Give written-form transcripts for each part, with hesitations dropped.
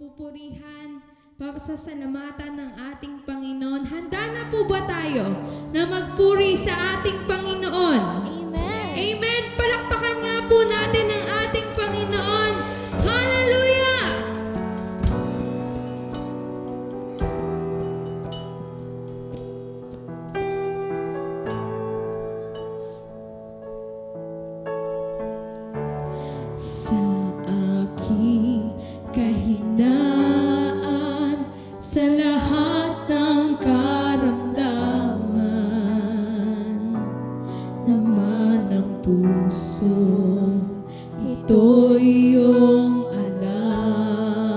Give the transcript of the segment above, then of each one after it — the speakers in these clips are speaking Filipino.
papupurihan, pasasalamatan ng ating Panginoon. Handa na po ba tayo na magpuri sa ating Panginoon? Amen. Amen! Palakpakan nga po natin ang ating Panginoon. Hallelujah! Sa aking kahinaan, sa lahat ng karamdaman, naman ang puso, ito'y iyong alam.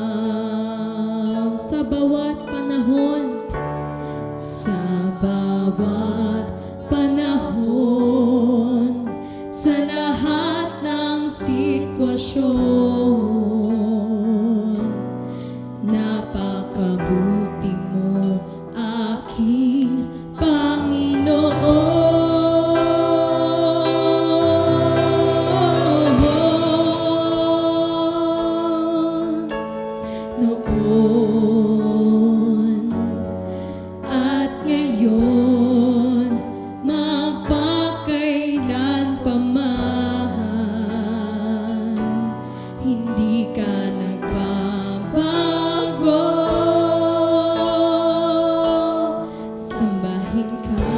Sa bawat panahon, sa bawat panahon, sa lahat ng sitwasyon, napakabuti mo, aking Panginoon. Noon at ngayon, magpakailan pa man, hindi ka nagbabago. Sambahin ka,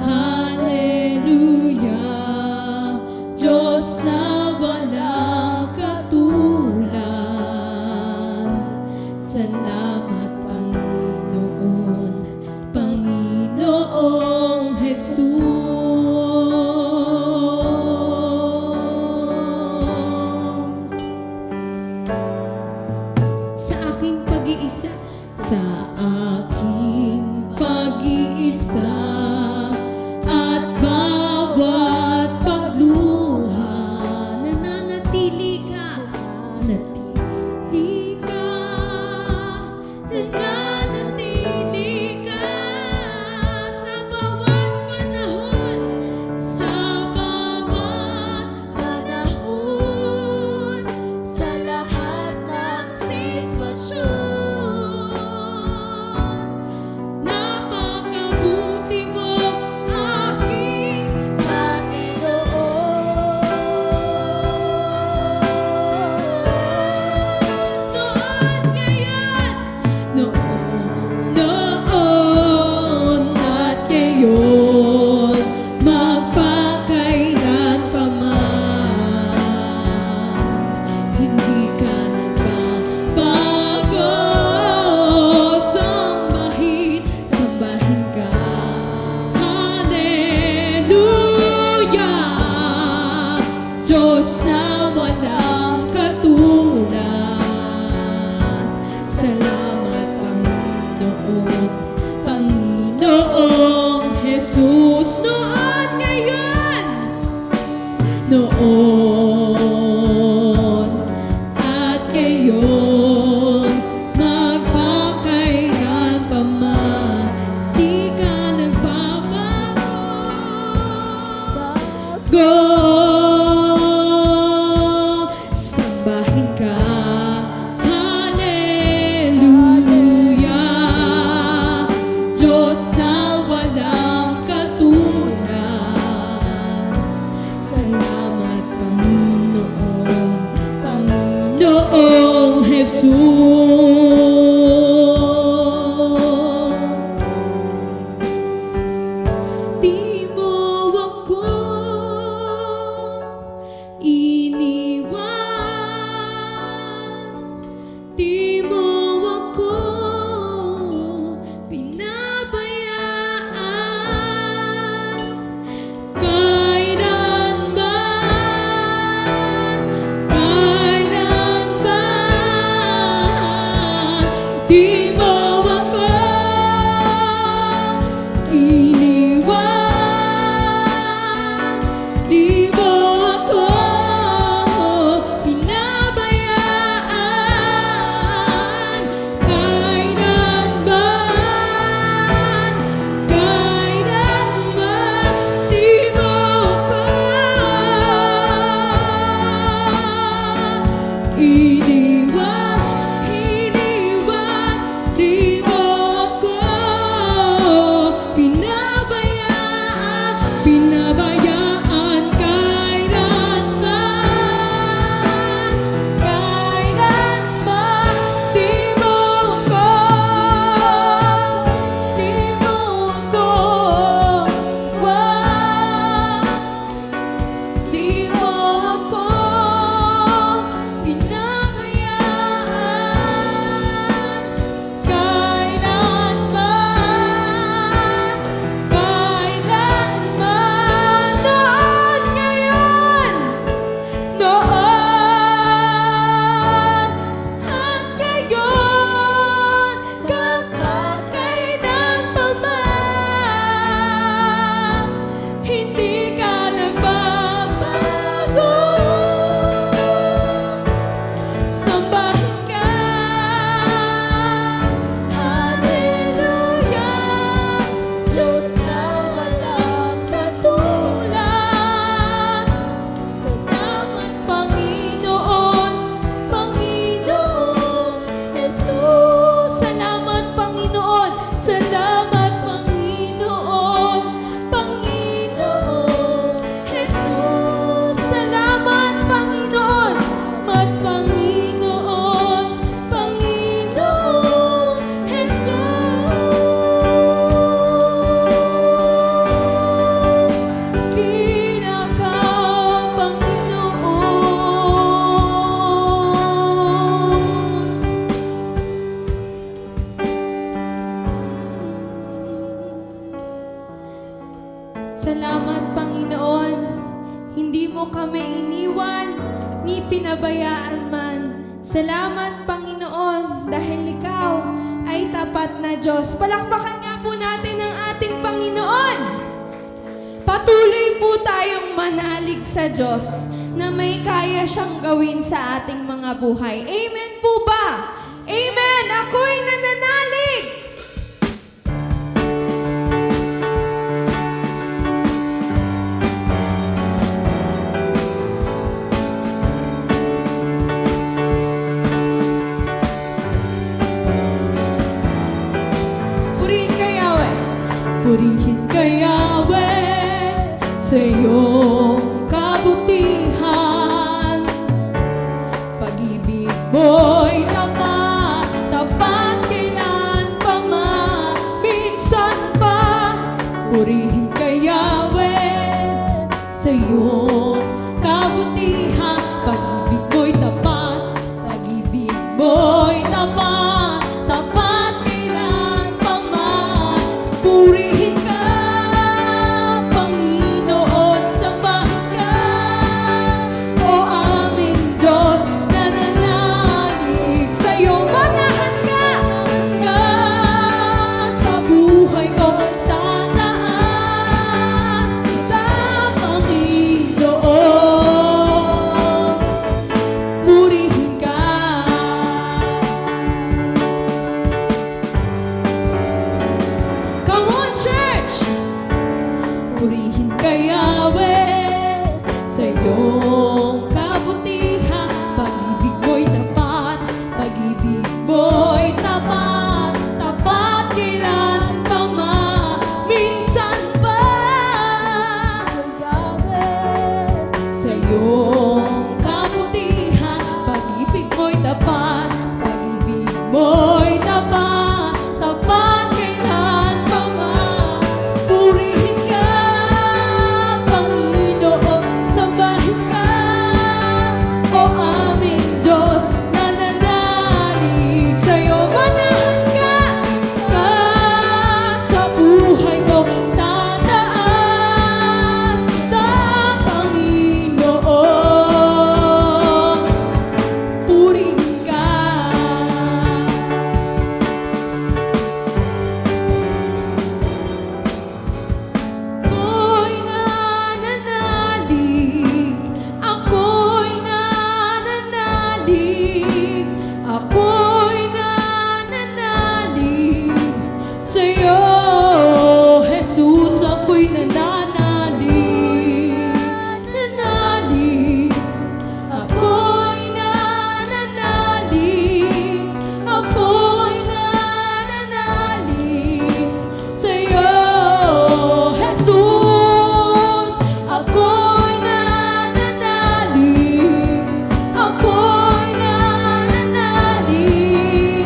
Hallelujah, Diyos na walang katulad. Salamat, Panginoon, Panginoong Jesus. Sa aking pag-iisa, sa aking pag-iisa, at bawat pagluha, nananatili ka, nananatili ka, nananatili ka. Sa bawat panahon, sa bawat panahon, sa lahat ng sitwasyon, napakabuti mo, aking Panginoon. Noon at ngayon, magpakailan pa man, hindi ka nagbabago. Sambahin, sambahin ka, Hallelujah, Diyos na walang katulad. Salamat, Panginoon, Panginoong Jesus. Noon, ngayon, noon at ngayon, magpakailan pa man, di ka nagbabago. Sambahin ka, Hallelujah, Diyos na walang katulad. Salamat, Panginoon, Panginoong Jesus. Di mo ako iniwan, di mo ako pinabayaan. Kailanman, kailanman, saan man. Salamat, Panginoon, dahil Ikaw ay tapat na Diyos. Palakpakan nga po natin ang ating Panginoon. Patuloy po tayong manalig sa Diyos na may kaya siyang gawin sa ating mga buhay. Amen po ba? Amen! Ako'y nananalig! Purihin ka, Yahweh! Purihin ka, Yahweh, sa iyong kabutihan. Pag-ibig mo'y tapat, tapat kailan pa man, minsan pa. Purihin ka, Yahweh, sa iyong kabutihan. Pag-ibig mo'y tapat, pag-ibig mo'y tapat, tapat kailan pa man. Purihin ka, Panginoon, sambahin ka, o aming Diyos, nananalig sa'yo. Manahan ka, sa buhay ko, tataas kita, Panginoon. Purihin ka. Come on, church! Purihin ka, Yahweh, sa iyong kabutihan. Pag-ibig mo'y tapat, pag-ibig mo'y tapat, tapat kailan pa man, minsan pa. Yahweh, sa iyong kabutihan. Pag-ibig mo'y tapat, pag-ibig mo'y tapat, tapat kailan pa man. Purihin ka, Panginoon, sambahin ka, o aming Diyos, nananalig sa'yo. Manahan ka, sa buhay ko, tataas kita, Panginoon. Purihin ka. Ako'y nananalig, ako'y nananalig, ako'y nananalig sa'yo, Jesus. Ako'y nananalig, nananalig, ako'y nananalig, ako'y nananalig sa'yo, Jesus. Ako'y nananalig, ako'y nananalig,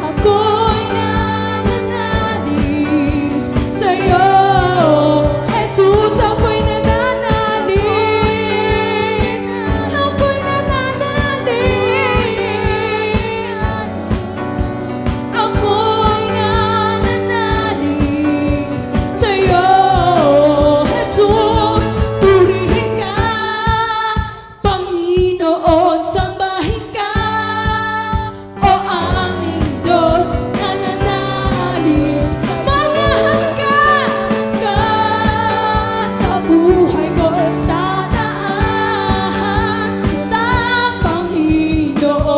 ako'y nananalig sa'yo, Jesus. Ako'y nananalig, ako'y nananalig, ako'y nananalig sa'yo, Jesus. Purihin ka, Panginoon, sambahin ka, o aming Diyos, nananalig. Manahan ka, sa buhay ko, tataas kita, Panginoon.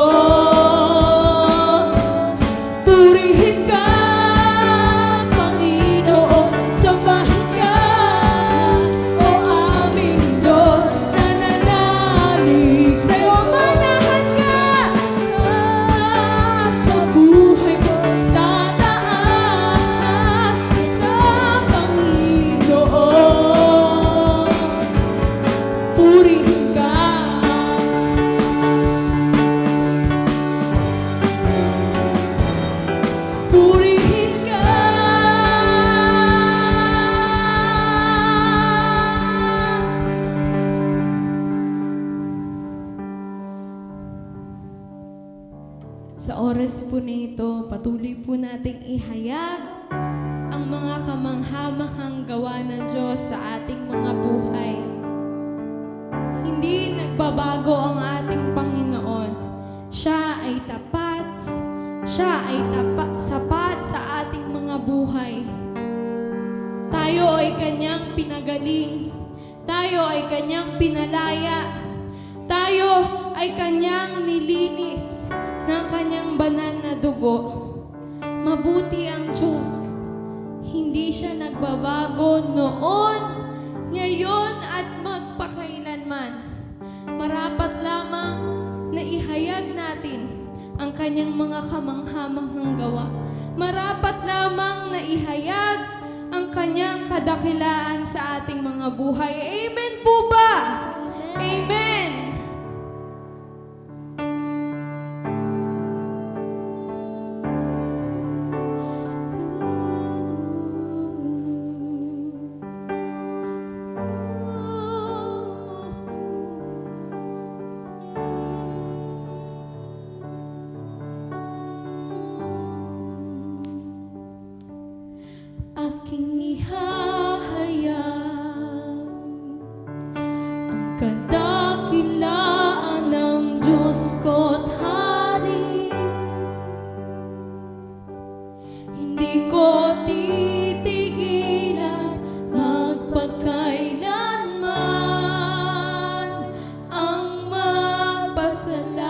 Purihin ka, Panginoon, sambahin ka, o aming Diyos, nananalig sa'yo. Manahan ka, sa buhay ko, tataas kita, Panginoon. Purihin ka. Purihin ka. Sa oras po na ito, patuloy po nating ihayag ang mga kamangha-manghang gawa ng Diyos sa ating mga buhay. Hindi nagbabago ang ating Panginoon. Siya ay tapat. Siya ay sapat sa ating mga buhay. Tayo ay kanyang pinagaling. Tayo ay kanyang pinalaya. Tayo ay kanyang nilinis ng kanyang banal na dugo. Mabuti ang Diyos. Hindi siya nagbabago noon, ngayon at magpakailanman. Marapat lamang na ihayag natin ang kanyang mga kamanghamanghang gawa. Marapat lamang na ihayag ang kanyang kadakilaan sa ating mga buhay. Amen po ba? Amen! Aking ihahayag ang kadakilaan ng Diyos ko't Hari. Hindi ko titigilan magpakailanman ang magpasalamat.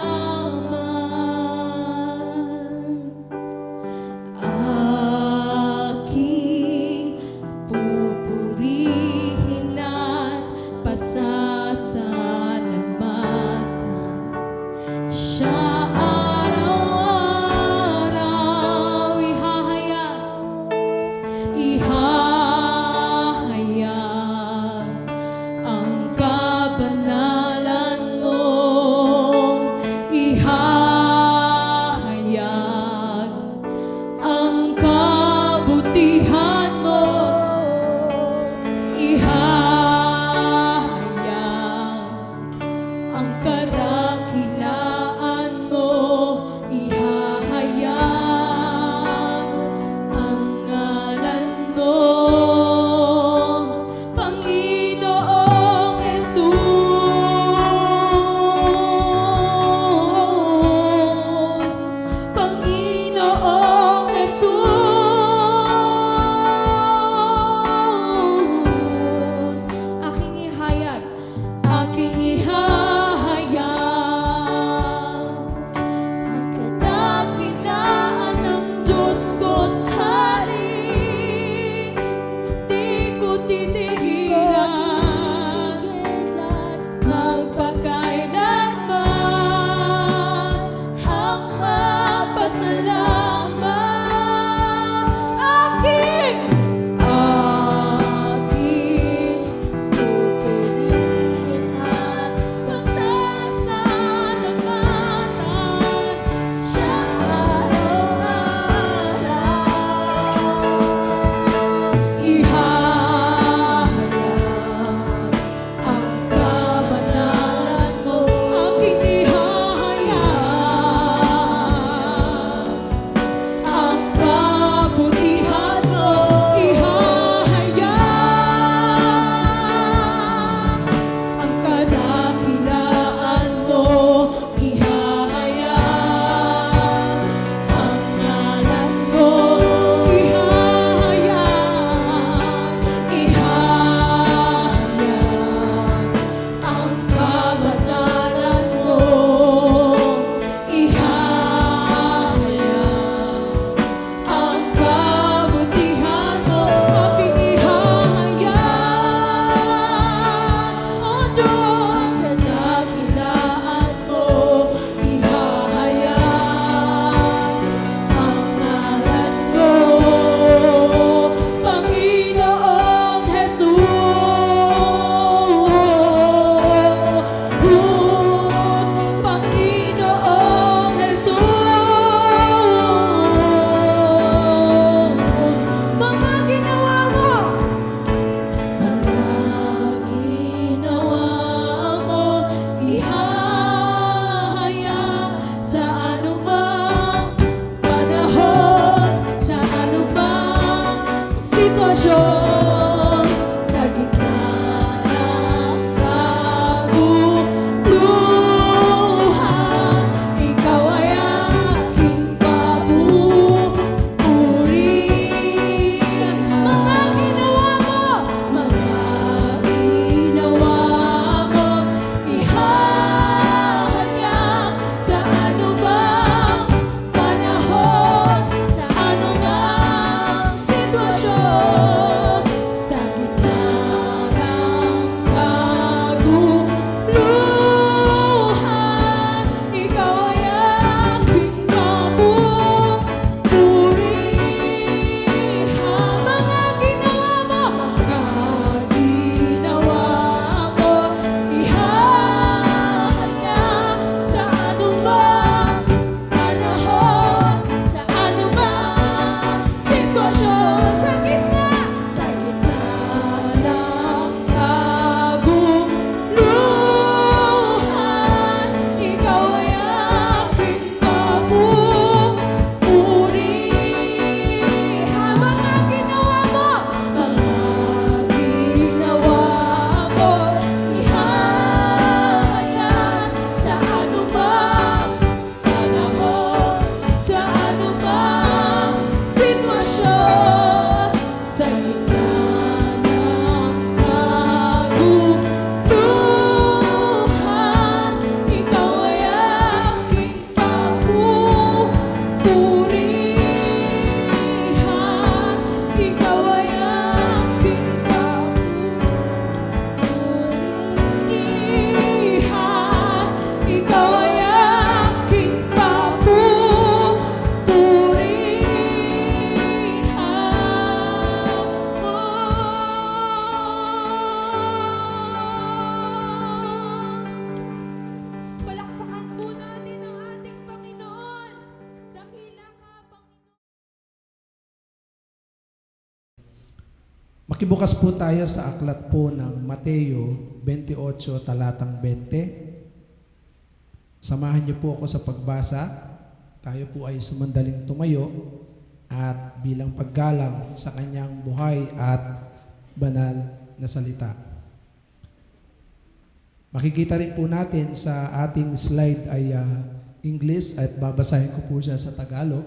Aking pupurihin at pasasalamatan. Siya araw-araw ihahayag ang kabanalan mo. Ihahayag ang kabutihan mo. Ihahayag ang kadakilaan Makibukas po tayo sa aklat po ng Mateo 28, talatang 20. Samahan niyo po ako sa pagbasa. Tayo po ay sumandaling tumayo at bilang paggalang sa kanyang buhay at banal na salita. Makikita rin po natin sa ating slide ay English at babasahin ko po siya sa Tagalog.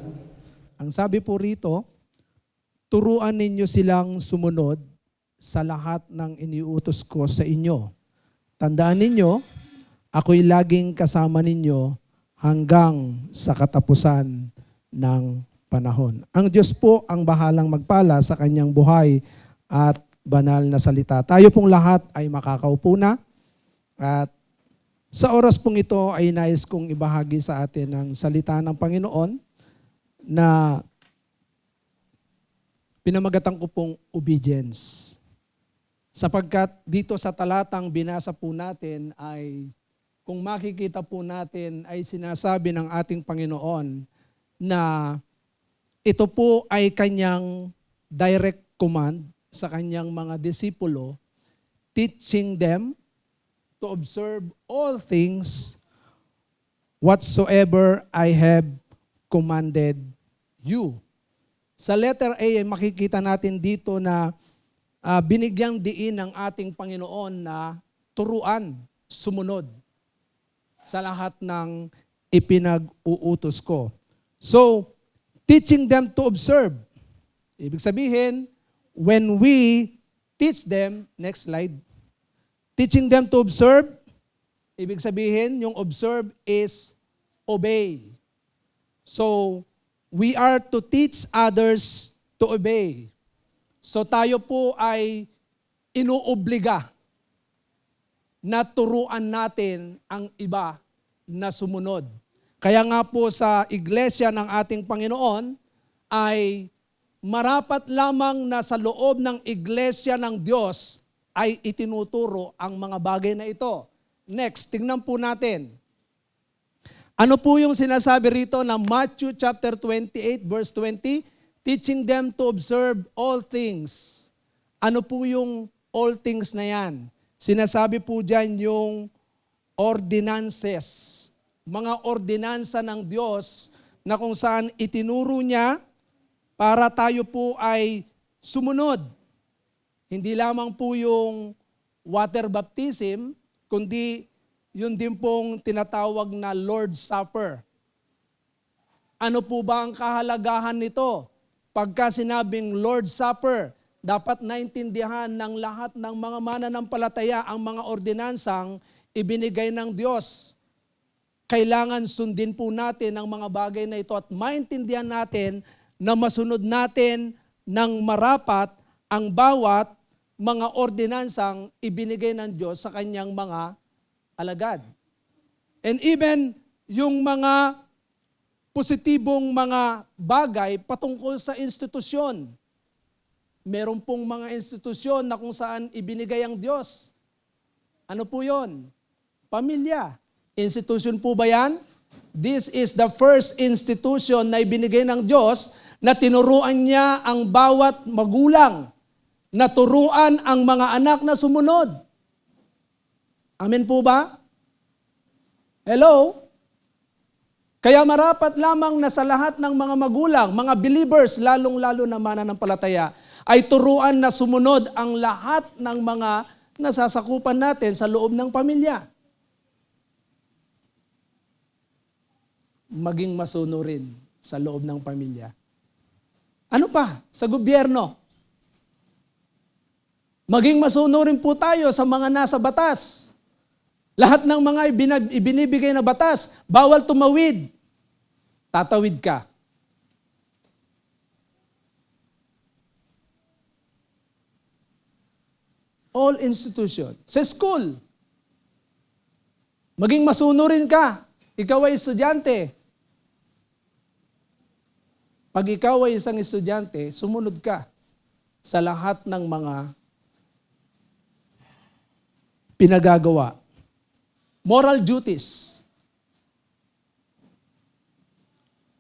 Ang sabi po rito, turuan ninyo silang sumunod sa lahat ng iniutos ko sa inyo. Tandaan ninyo, ako'y laging kasama ninyo hanggang sa katapusan ng panahon. Ang Diyos po ang bahalang magpala sa kanyang buhay at banal na salita. Tayo pong lahat ay makakaupo na at sa oras pong ito ay nais kong ibahagi sa atin ang salita ng Panginoon na pinamagatan ko pong obedience. Sapagkat dito sa talatang binasa po natin ay, kung makikita po natin, ay sinasabi ng ating Panginoon na ito po ay kanyang direct command sa kanyang mga disipulo, teaching them to observe all things whatsoever I have commanded you. Sa letter A ay makikita natin dito na binigyang diin ng ating Panginoon na turuan, sumunod sa lahat ng ipinag-uutos ko. So, teaching them to observe. Ibig sabihin, when we teach them, next slide, teaching them to observe, ibig sabihin, yung observe is obey. So, we are to teach others to obey. So tayo po ay inuobliga na turuan natin ang iba na sumunod. Kaya nga po sa iglesia ng ating Panginoon ay marapat lamang na sa loob ng iglesia ng Diyos ay itinuturo ang mga bagay na ito. Next, tingnan po natin. Ano po yung sinasabi rito na Matthew chapter 28 verse 20? Teaching them to observe all things. Ano po yung all things na yan? Sinasabi po dyan yung ordinances. Mga ordinansa ng Diyos na kung saan itinuro niya para tayo po ay sumunod. Hindi lamang po yung water baptism, kundi yun din pong tinatawag na Lord's Supper. Ano po ba ang kahalagahan nito? Pagka sinabing Lord's Supper, dapat naintindihan ng lahat ng mga mananampalataya ang mga ordinansang ibinigay ng Diyos. Kailangan sundin po natin ang mga bagay na ito at maintindihan natin na masunod natin ng marapat ang bawat mga ordinansang ibinigay ng Diyos sa kanyang mga alagad. And even yung mga positibong mga bagay patungkol sa institusyon. Meron pong mga institusyon na kung saan ibinigay ang Diyos. Ano po yon? Pamilya. Institusyon po ba yan? This is the first institution na ibinigay ng Diyos na tinuruan niya ang bawat magulang, na turuan ang mga anak na sumunod. Amen po ba? Hello? Kaya marapat lamang na sa lahat ng mga magulang, mga believers, lalong-lalo na mananampalataya, ay turuan na sumunod ang lahat ng mga nasasakupan natin sa loob ng pamilya. Maging masunurin sa loob ng pamilya. Ano pa? Sa gobyerno. Maging masunurin po tayo sa mga nasa batas. Lahat ng mga ibinibigay na batas, bawal tumawid. Tatawid ka. All institution. Sa school, maging masunurin ka. Ikaw ay estudyante. Pag ikaw ay isang estudyante, sumunod ka sa lahat ng mga pinagagawa. Moral duties.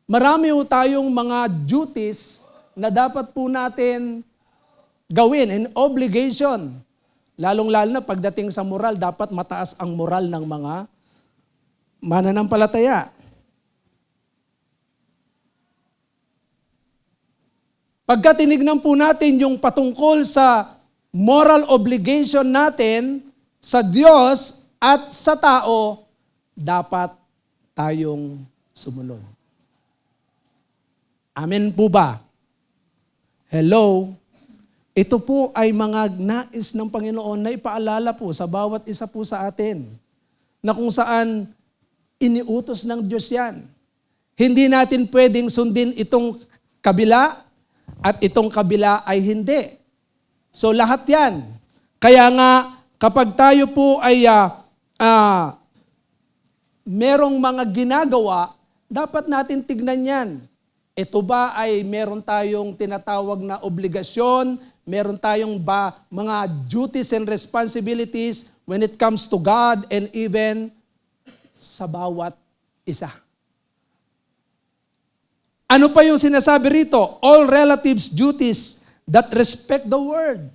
Marami tayong mga duties na dapat po natin gawin and obligation. Lalong-lalo na pagdating sa moral, dapat mataas ang moral ng mga mananampalataya. Pagka tinignan po natin yung patungkol sa moral obligation natin sa Diyos at sa tao, dapat tayong sumunod. Amen po ba? Hello? Ito po ay mga nais ng Panginoon na ipaalala po sa bawat isa po sa atin na kung saan iniutos ng Diyos yan. Hindi natin pwedeng sundin itong kabila at itong kabila ay hindi. So lahat yan. Kaya nga kapag tayo po ay merong mga ginagawa, dapat natin tignan yan. Ito ba ay meron tayong tinatawag na obligasyon, meron tayong ba mga duties and responsibilities when it comes to God and even sa bawat isa. Ano pa yung sinasabi rito? All relatives' duties that respect the word.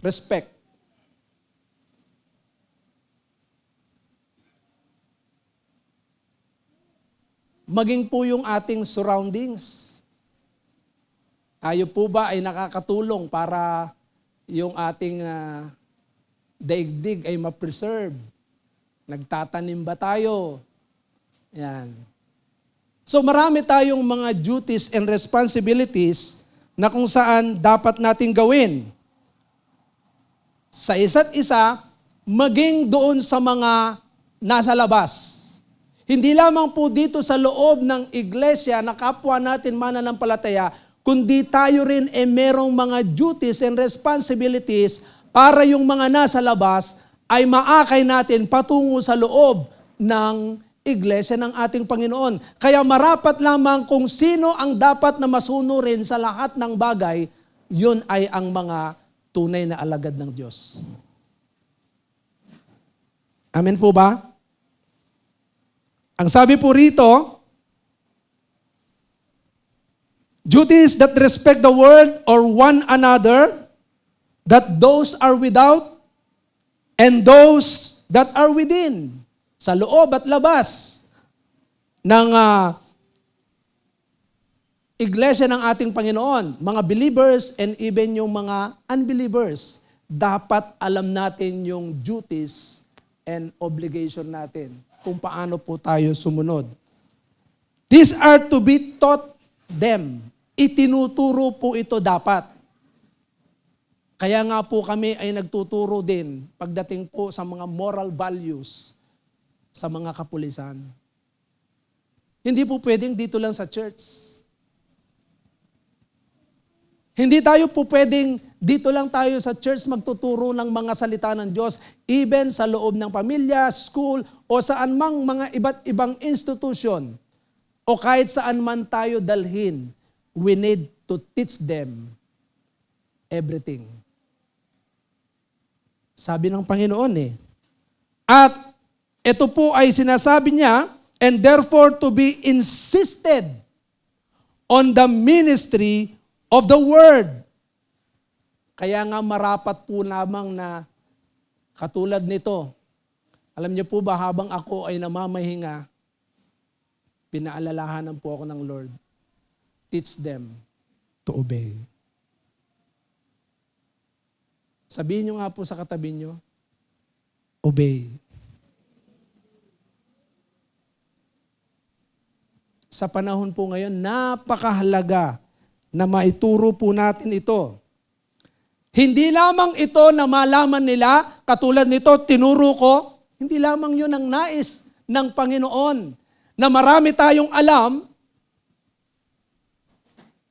Respect. Maging po yung ating surroundings. Tayo po ba ay nakakatulong para yung ating daigdig ay ma-preserve? Nagtatanim ba tayo? Yan. So marami tayong mga duties and responsibilities na kung saan dapat nating gawin. Sa isa't isa, maging doon sa mga nasa labas. Hindi lamang po dito sa loob ng iglesia na kapwa natin mananampalataya, kundi tayo rin merong mga duties and responsibilities para yung mga nasa labas ay maakay natin patungo sa loob ng iglesia ng ating Panginoon. Kaya marapat lamang kung sino ang dapat na masunurin sa lahat ng bagay, yun ay ang mga tunay na alagad ng Diyos. Amen po ba? Ang sabi po rito, duties that respect the world or one another, that those are without and those that are within. Sa loob at labas ng iglesia ng ating Panginoon, mga believers and even yung mga unbelievers, dapat alam natin yung duties and obligation natin kung paano po tayo sumunod. These are to be taught them. Itinuturo po ito dapat. Kaya nga po kami ay nagtuturo din pagdating po sa mga moral values sa mga kapulisan. Hindi po pwedeng dito lang sa church. Hindi tayo po pwedeng dito lang tayo sa church magtuturo ng mga salita ng Diyos, even sa loob ng pamilya, school, o saan mang mga iba't ibang institution, o kahit saan man tayo dalhin, we need to teach them everything. Sabi ng Panginoon At ito po ay sinasabi niya, and therefore to be insisted on the ministry of the word. Kaya nga marapat po lamang na katulad nito. Alam niyo po ba, habang ako ay namamahinga, pinaalalahanan po ako ng Lord, teach them to obey. Sabihin niyo nga po sa katabi niyo, obey. Sa panahon po ngayon, napakahalaga na maituro po natin ito. Hindi lamang ito na malaman nila, katulad nito, tinuro ko, hindi lamang yun ang nais ng Panginoon, na marami tayong alam,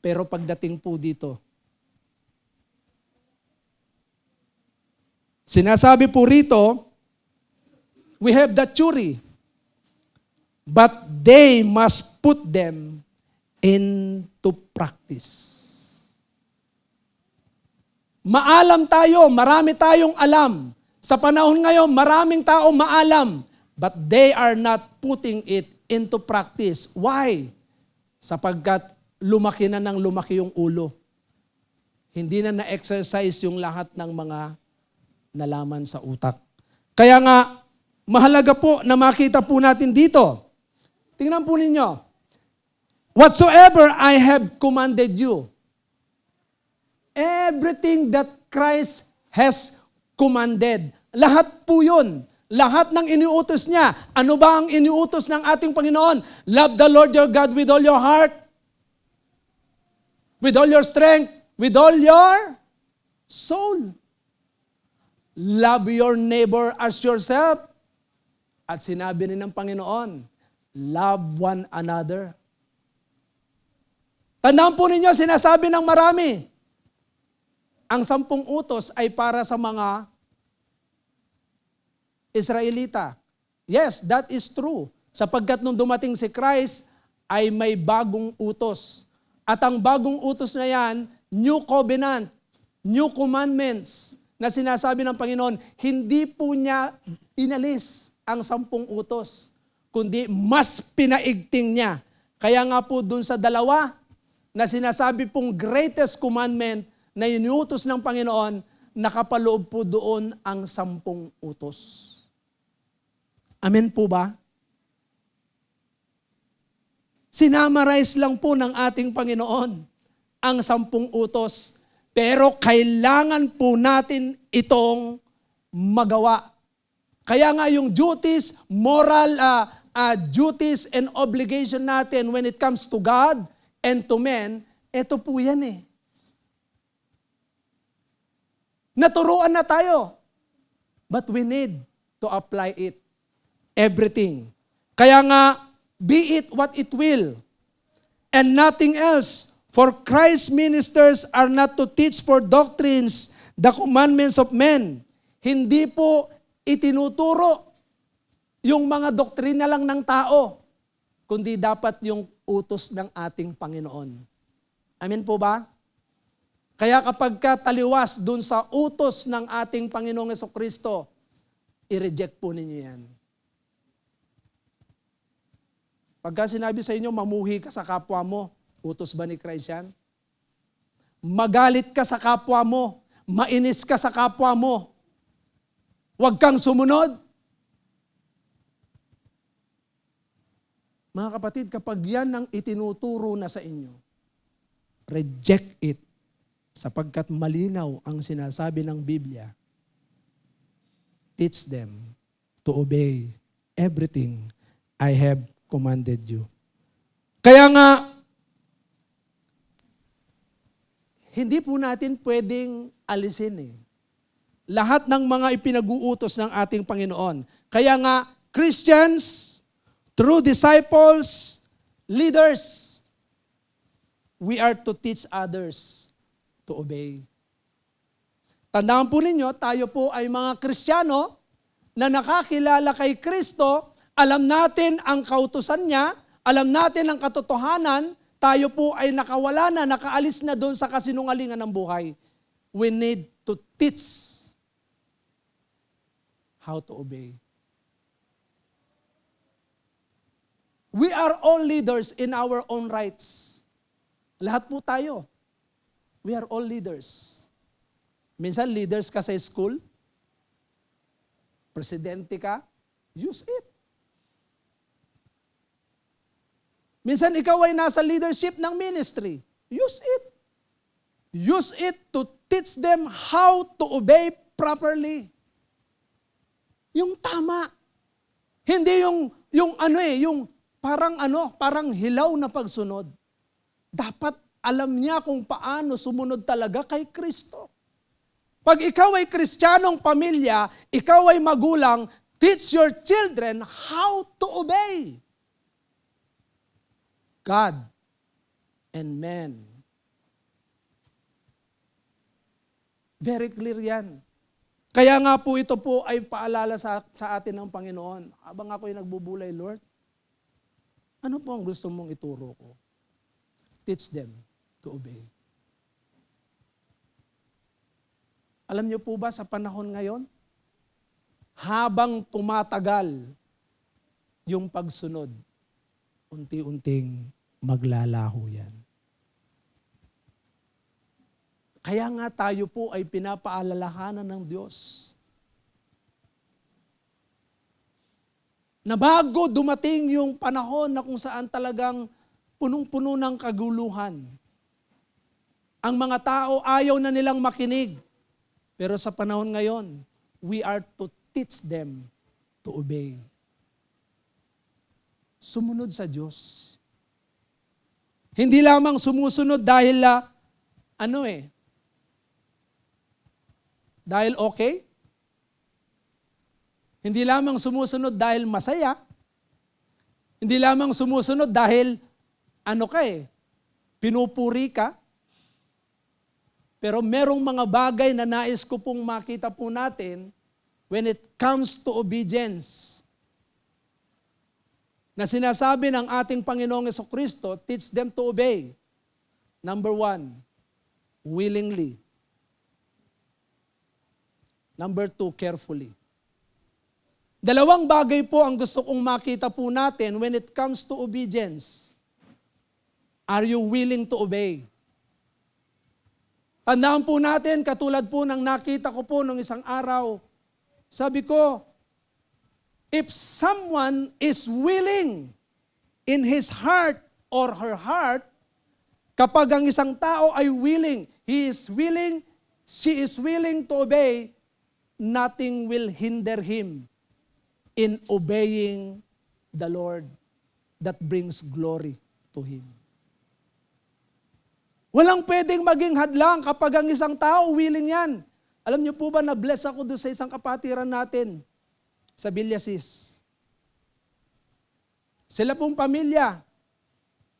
pero pagdating po dito, sinasabi po rito, we have the theory, but they must put them into practice. Maalam tayo, marami tayong alam. Sa panahon ngayon, maraming tao maalam, but they are not putting it into practice. Why? Sapagkat lumaki na ng lumaki yung ulo. Hindi na na-exercise yung lahat ng mga nalaman sa utak. Kaya nga, mahalaga po na makita po natin dito. Tingnan po ninyo. Whatsoever I have commanded you, everything that Christ has commanded, lahat po yun. Lahat ng iniutos niya. Ano ba ang iniutos ng ating Panginoon? Love the Lord your God with all your heart, with all your strength, with all your soul. Love your neighbor as yourself. At sinabi rin ng Panginoon, love one another. Tandaan po ninyo, sinasabi ng marami, ang 10 utos ay para sa mga Israelita. Yes, that is true. Sapagkat nung dumating si Christ, ay may bagong utos. At ang bagong utos na yan, new covenant, new commandments, na sinasabi ng Panginoon, hindi po niya inalis ang 10 utos, kundi mas pinaigting niya. Kaya nga po dun sa 2, na sinasabi pong greatest commandment na inuutos ng Panginoon, nakapaloob po doon ang 10 utos. Amen po ba? Sinamarize lang po ng ating Panginoon ang 10 utos, pero kailangan po natin itong magawa. Kaya nga yung duties, moral duties and obligation natin when it comes to God and to men, ito po yan eh. Naturuan na tayo, but we need to apply it. Everything. Kaya nga, be it what it will, and nothing else. For Christ's ministers are not to teach for doctrines the commandments of men. Hindi po itinuturo yung mga doktrina lang ng tao, kundi dapat yung utos ng ating Panginoon. Amen po ba? Kaya kapag taliwas dun sa utos ng ating Panginoong Jesucristo, i-reject po ninyo yan. Pagka sinabi sa inyo, mamuhi ka sa kapwa mo, utos ba ni Christ yan? Magalit ka sa kapwa mo, mainis ka sa kapwa mo, huwag kang sumunod. Mga kapatid, kapag yan ang itinuturo na sa inyo, reject it, sapagkat malinaw ang sinasabi ng Biblia. Teach them to obey everything I have commanded you. Kaya nga, hindi po natin pwedeng alisin eh. Lahat ng mga ipinag-uutos ng ating Panginoon. Kaya nga, Christians, true disciples, leaders, we are to teach others to obey. Tandaan po ninyo, tayo po ay mga Kristiyano na nakakilala kay Kristo. Alam natin ang kautusan niya, alam natin ang katotohanan, tayo po ay nakawala na, nakaalis na doon sa kasinungalingan ng buhay. We need to teach how to obey. We are all leaders in our own rights. Lahat po tayo. We are all leaders. Minsan leaders ka sa school, presidente ka, use it. Minsan ikaw ay nasa leadership ng ministry. Use it. Use it to teach them how to obey properly. Yung tama. Hindi yung parang hilaw na pagsunod. Dapat alam niya kung paano sumunod talaga kay Kristo. Pag ikaw ay Kristiyanong pamilya, ikaw ay magulang, teach your children how to obey God and men. Very clear yan. Kaya nga po ito po ay paalala sa atin ng Panginoon. Habang ako'y nagbubulay, Lord, ano po ang gusto mong ituro ko? Teach them to obey. Alam niyo po ba sa panahon ngayon, habang tumatagal yung pagsunod, unti-unting maglalaho yan. Kaya nga tayo po ay pinapaalalahanan ng Diyos na bago dumating yung panahon na kung saan talagang punong-puno ng kaguluhan, ang mga tao ayaw na nilang makinig. Pero sa panahon ngayon, we are to teach them to obey. Sumunod sa Diyos. Hindi lamang sumusunod dahil dahil okay. Hindi lamang sumusunod dahil masaya. Hindi lamang sumusunod dahil pinupuri ka. Pero merong mga bagay na nais ko pong makita po natin when it comes to obedience. Na sinasabi ng ating Panginoong Jesucristo, teach them to obey. Number 1, willingly. Number 2, carefully. Dalawang bagay po ang gusto kong makita po natin when it comes to obedience. Are you willing to obey? Tandaan po natin, katulad po ng nakita ko po nung isang araw, sabi ko, if someone is willing in his heart or her heart, kapag ang isang tao ay willing, she is willing to obey, nothing will hinder him in obeying the Lord that brings glory to him. Walang pwedeng maging hadlang kapag ang isang tao willing yan. Alam niyo po ba, na-bless ako doon sa isang kapatiran natin sa Villasis. Sila pong pamilya,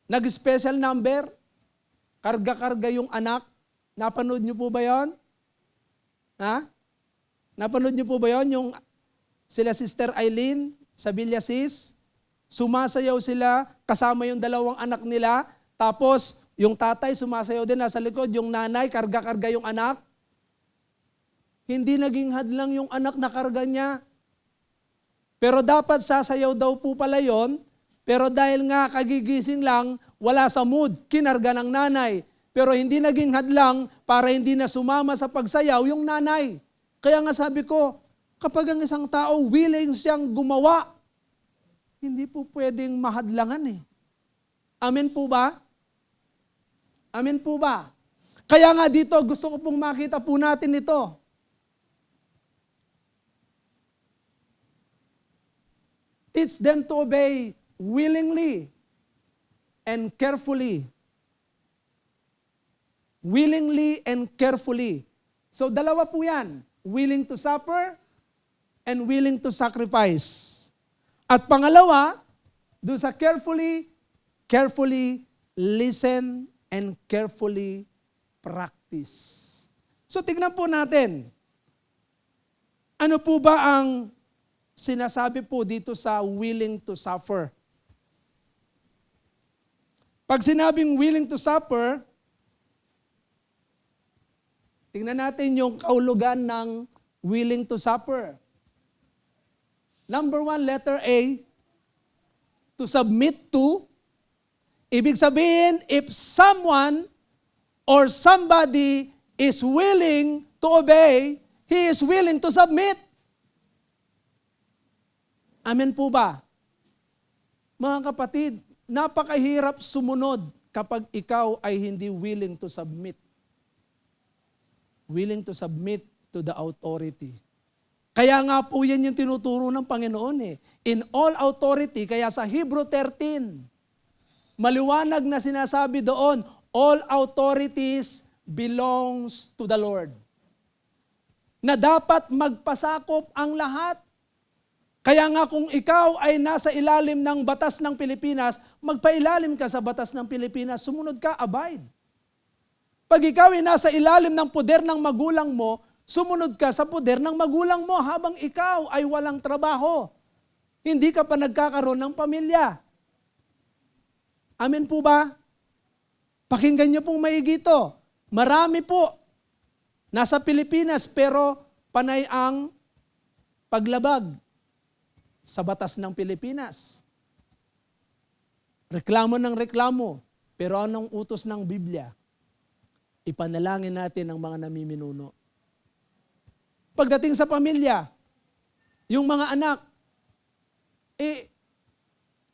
nag-special number, karga-karga yung anak. Napanood niyo po ba yon? Ha? Napanood niyo po ba yon? Yung sila Sister Eileen sa Villasis, sumasayaw sila kasama yung dalawang anak nila, tapos yung tatay sumasayaw din nasa likod, yung nanay karga-karga yung anak. Hindi naging hadlang yung anak na karga niya. Pero dapat sasayaw daw po pala yon, pero dahil nga kagigising lang, wala sa mood, kinarga ng nanay. Pero hindi naging hadlang para hindi na sumama sa pagsayaw yung nanay. Kaya nga sabi ko, kapag ang isang tao willing siyang gumawa, hindi po pwedeng mahadlangan eh. Amen po ba? Amen po ba? Kaya nga dito, gusto ko pong makita po natin ito. Teach them to obey willingly and carefully. Willingly and carefully. So dalawa po yan. Willing to suffer and willing to sacrifice. At pangalawa, doon sa carefully listen and carefully practice. So tignan po natin, ano po ba ang sinasabi po dito sa willing to suffer? Pag sinabing willing to suffer, tingnan natin yung kahulugan ng willing to suffer. Number 1, letter A, to submit to. Ibig sabihin, if someone or somebody is willing to obey, he is willing to submit. Amen po ba? Mga kapatid, napakahirap sumunod kapag ikaw ay hindi willing to submit. Willing to submit to the authority. Kaya nga po yan yung tinuturo ng Panginoon eh. In all authority, kaya sa Hebrew 13, maliwanag na sinasabi doon, all authorities belongs to the Lord. Na dapat magpasakop ang lahat. Kaya nga kung ikaw ay nasa ilalim ng batas ng Pilipinas, magpailalim ka sa batas ng Pilipinas, sumunod ka, abide. Pag ikaw ay nasa ilalim ng poder ng magulang mo, sumunod ka sa poder ng magulang mo habang ikaw ay walang trabaho. Hindi ka pa nagkakaroon ng pamilya. Amen po ba? Pakinggan niyo pong maigi ito. Marami po nasa Pilipinas pero panay ang paglabag sa batas ng Pilipinas. Reklamo ng reklamo, pero anong utos ng Biblia? ipanalangin natin ang mga namiminuno. Pagdating sa pamilya, yung mga anak,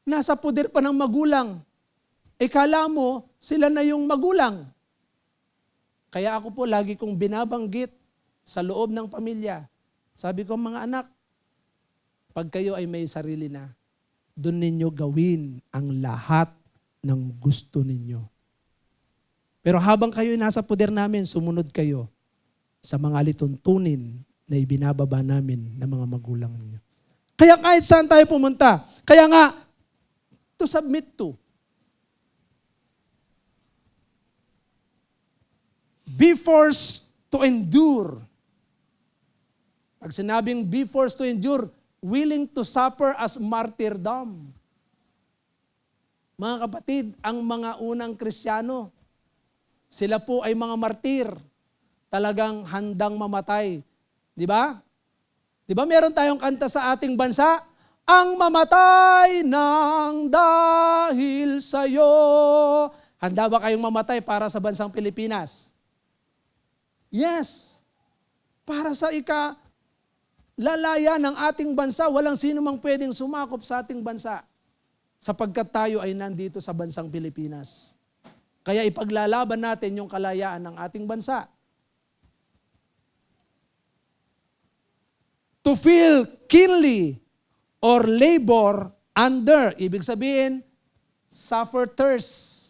nasa poder pa ng magulang. Kala mo, sila na yung magulang. Kaya ako po, lagi kong binabanggit sa loob ng pamilya. Sabi ko, mga anak, pag kayo ay may sarili na, doon ninyo gawin ang lahat ng gusto ninyo. Pero habang kayo ay nasa poder namin, sumunod kayo sa mga lituntunin na ibinababa namin ng mga magulang ninyo. Kaya kahit saan tayo pumunta, kaya nga, to submit to. Be forced to endure. Pag sinabing be forced to endure, willing to suffer as martyrdom. Mga kapatid, ang mga unang Kristiyano, sila po ay mga martir. Talagang handang mamatay. Di ba? Di ba meron tayong kanta sa ating bansa? Ang mamatay ng dahil sa'yo. Handa ba kayong mamatay para sa bansang Pilipinas? Yes. Para sa lalaya ng ating bansa, walang sino mang pwedeng sumakop sa ating bansa sapagkat tayo ay nandito sa bansang Pilipinas. Kaya ipaglalaban natin yung kalayaan ng ating bansa. To feel keenly or labor under, ibig sabihin, suffer thirst.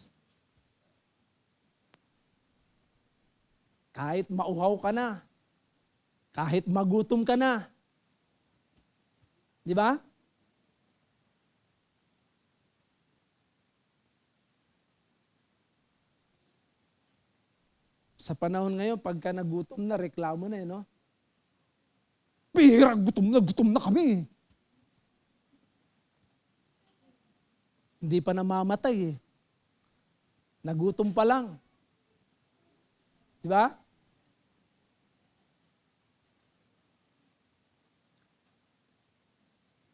Kahit mauhaw ka na, kahit magutom ka na. Di ba? Sa panahon ngayon, pagka nagutom na, reklamo na no? Pira, gutom na kami. Hindi pa namamatay Nagutom pa lang. Di ba?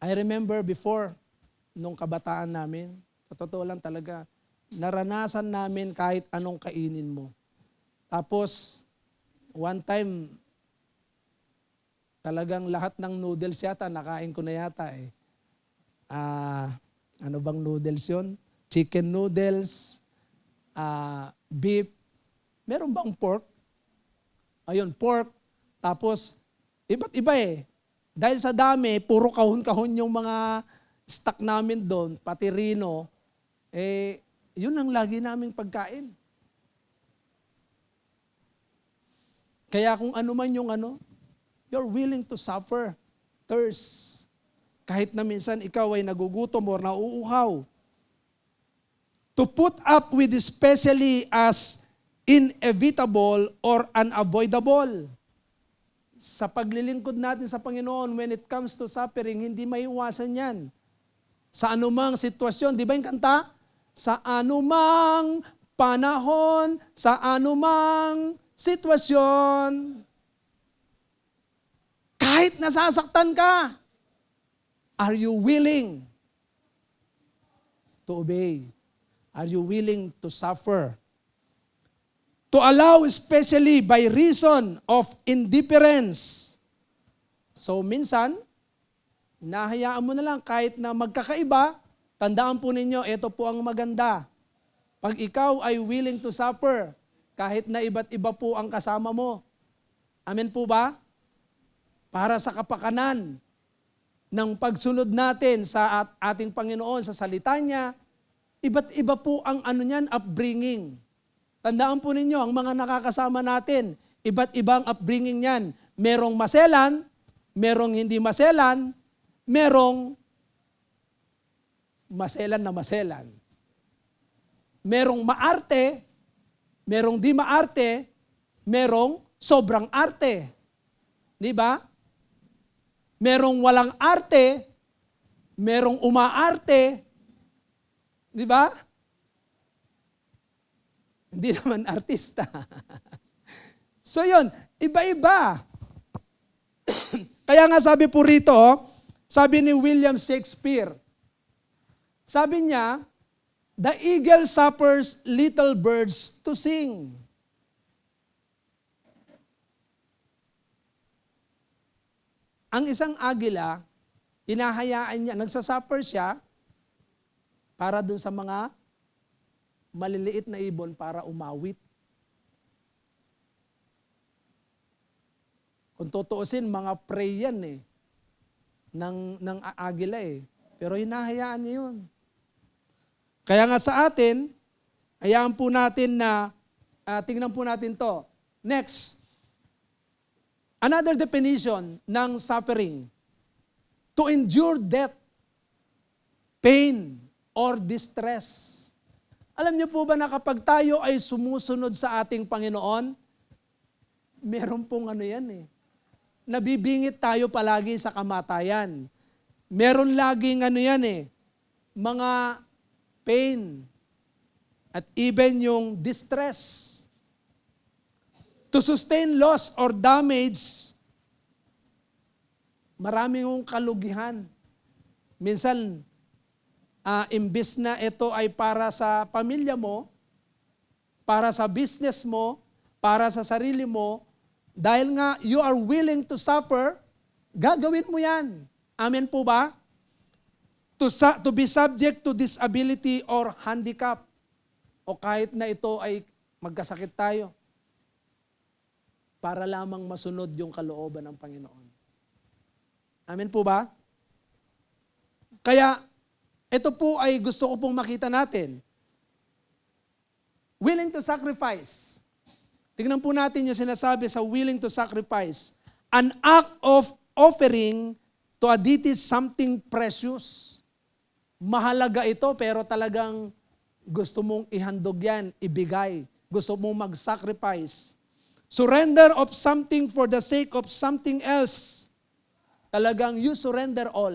I remember before, nung kabataan namin, sa totoo lang talaga, naranasan namin kahit anong kainin mo. Tapos, one time, talagang lahat ng noodles yata, nakain ko na yata ano bang noodles yun? Chicken noodles, beef, meron bang pork? Ayun, pork. Tapos, iba't iba Dahil sa dami, puro kahon-kahon yung mga stock namin doon, pati rino, yun ang lagi naming pagkain. Kaya kung ano man yung you're willing to suffer thirst. Kahit na minsan ikaw ay nagugutom or nauuhaw. To put up with especially as inevitable or unavoidable. Sa paglilingkod natin sa Panginoon, when it comes to suffering, hindi maiwasan yan. Sa anumang sitwasyon, di ba yung kanta? Sa anumang panahon, sa anumang sitwasyon, kahit nasasaktan ka, are you willing to obey? Are you willing to suffer? To allow especially by reason of indifference. So minsan, nahayaan mo na lang kahit na magkakaiba, tandaan po ninyo, ito po ang maganda. Pag ikaw ay willing to suffer, kahit na iba't iba po ang kasama mo. Amen po ba? Para sa kapakanan ng pagsunod natin sa ating Panginoon, sa salita niya, iba't iba po ang niyan, upbringing. Tandaan po ninyo, ang mga nakakasama natin, iba't ibang upbringing niyan. Merong maselan, merong hindi maselan, merong maselan na maselan. Merong maarte, merong di maarte, merong sobrang arte. Di ba? Merong walang arte, merong umaarte. Di ba? Hindi naman artista. So yun, iba-iba. Kaya nga sabi po rito, sabi ni William Shakespeare, sabi niya, the eagle suffers little birds to sing. Ang isang agila, hinahayaan niya, nagsasuffer siya para dun sa mga maliliit na ibon para umawit. Kung tutuusin, mga prey yan ng agila Pero hinahayaan niya yun. Kaya nga sa atin, hayaan po natin na, tingnan po natin to. Next, another definition ng suffering. To endure death, pain, or distress. Alam niyo po ba na kapag tayo ay sumusunod sa ating Panginoon, meron pong nabibingit tayo palagi sa kamatayan. Meron laging mga pain at even yung distress. To sustain loss or damage, maraming kalugihan. Minsan, imbis na ito ay para sa pamilya mo, para sa business mo, para sa sarili mo, dahil nga you are willing to suffer, gagawin mo yan. Amen po ba? To be subject to disability or handicap, o kahit na ito ay magkasakit tayo, para lamang masunod yung kalooban ng Panginoon. Amen po ba? Kaya, ito po ay gusto ko pong makita natin. Willing to sacrifice. Tingnan po natin yung sinasabi sa willing to sacrifice. An act of offering to a deity something precious. Mahalaga ito pero talagang gusto mong ihandog yan, ibigay. Gusto mong mag-sacrifice. Surrender of something for the sake of something else. Talagang you surrender all.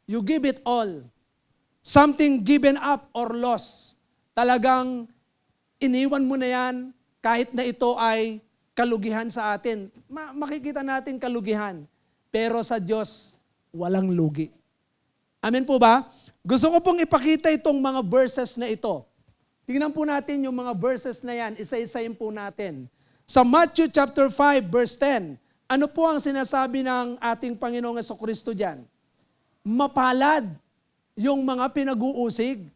You give it all. Something given up or lost. Talagang iniwan mo na yan kahit na ito ay kalugihan sa atin. Makikita natin kalugihan. Pero sa Diyos, walang lugi. Amen po ba? Gusto ko pong ipakita itong mga verses na ito. Tingnan po natin yung mga verses na yan. Isa-isayin po natin. Sa Matthew chapter 5 verse 10, ano po ang sinasabi ng ating Panginoong Jesucristo diyan? Mapalad yung mga pinag-uusig.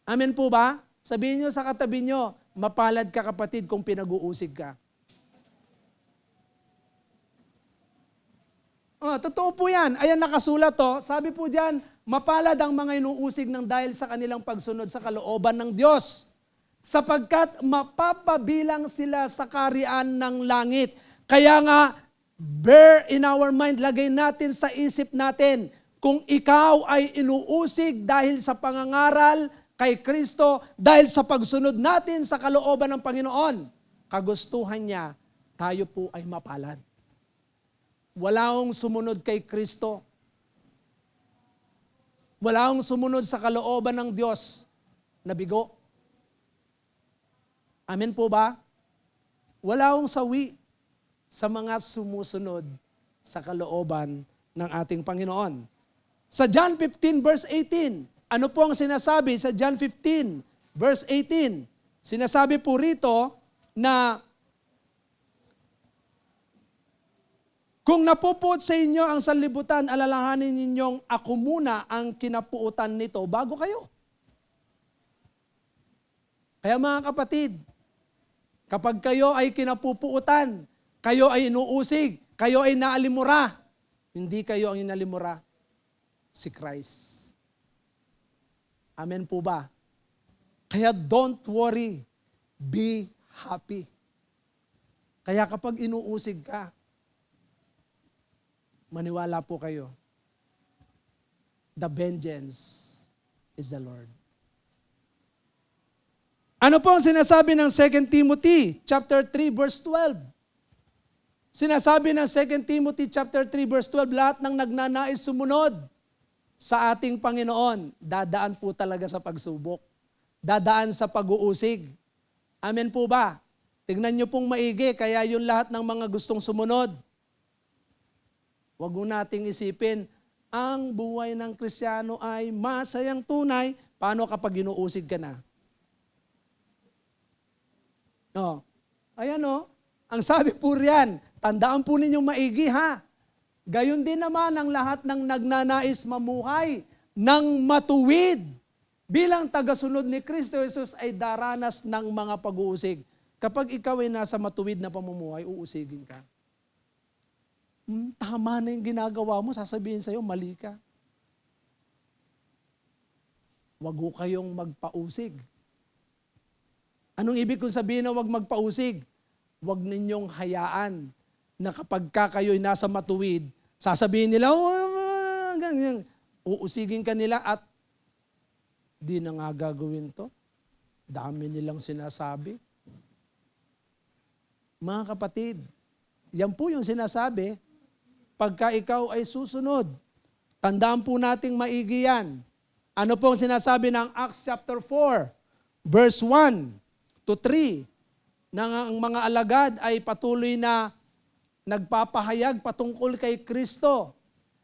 Amen po ba? Sabihin nyo sa katabi nyo, mapalad ka kapatid kung pinag-uusig ka. Totoo po yan. Ayan nakasulat to. Sabi po diyan, mapalad ang mga inuusig ng dahil sa kanilang pagsunod sa kalooban ng Diyos. Sapagkat mapapabilang sila sa kaharian ng langit. Kaya nga, bear in our mind, lagay natin sa isip natin, kung ikaw ay inuusig dahil sa pangangaral kay Kristo, dahil sa pagsunod natin sa kalooban ng Panginoon, kagustuhan niya, tayo po ay mapalad. Wala akong sumunod kay Kristo. Wala akong sumunod sa kalooban ng Diyos na bigo. Amen po ba? Wala akong sawi sa mga sumusunod sa kalooban ng ating Panginoon. Sa John 15 verse 18, ano po ang sinasabi sa John 15 verse 18? Sinasabi po rito na kung napupuot sa inyo ang sanlibutan, alalahanin ninyong ako muna ang kinapuutan nito bago kayo. Kaya mga kapatid, kapag kayo ay kinapupuutan, kayo ay inuusig, kayo ay naalimura, hindi kayo ang inalimura, si Christ. Amen po ba? Kaya don't worry, be happy. Kaya kapag inuusig ka, maniwala po kayo, the vengeance is the Lord. Ano po ang sinasabi ng 2 Timothy chapter 3 verse 12? Sinasabi ng 2 Timothy chapter 3 verse 12, lahat ng nagnanais sumunod sa ating Panginoon, dadaan po talaga sa pagsubok. Dadaan sa pag-uusig. Amen po ba? Tignan nyo pong maigi, kaya yung lahat ng mga gustong sumunod, huwag mo nating isipin, ang buhay ng Kristiyano ay masayang tunay, paano kapag inuusig ka na? Ayan ang sabi po riyan, tandaan po ninyong maigi ha. Gayon din naman ang lahat ng nagnanais mamuhay ng matuwid bilang tagasunod ni Kristo Jesus ay daranas ng mga pag-uusig. Kapag ikaw ay nasa matuwid na pamumuhay, uusigin ka. Tama na yung ginagawa mo, sasabihin sa'yo, mali ka. Wag ho kayong magpausig. Anong ibig kong sabihin na wag magpausig? Wag ninyong hayaan na kapag kayo'y nasa matuwid, sasabihin nila, ganyan. Uusigin ka nila at di na nga gagawin to. Dami nilang sinasabi. Mga kapatid, yan po yung sinasabi, pagka ikaw ay susunod, tandaan po nating maigi yan. Ano pong sinasabi ng Acts chapter 4, verse 1 to 3, na ang mga alagad ay patuloy na nagpapahayag patungkol kay Kristo.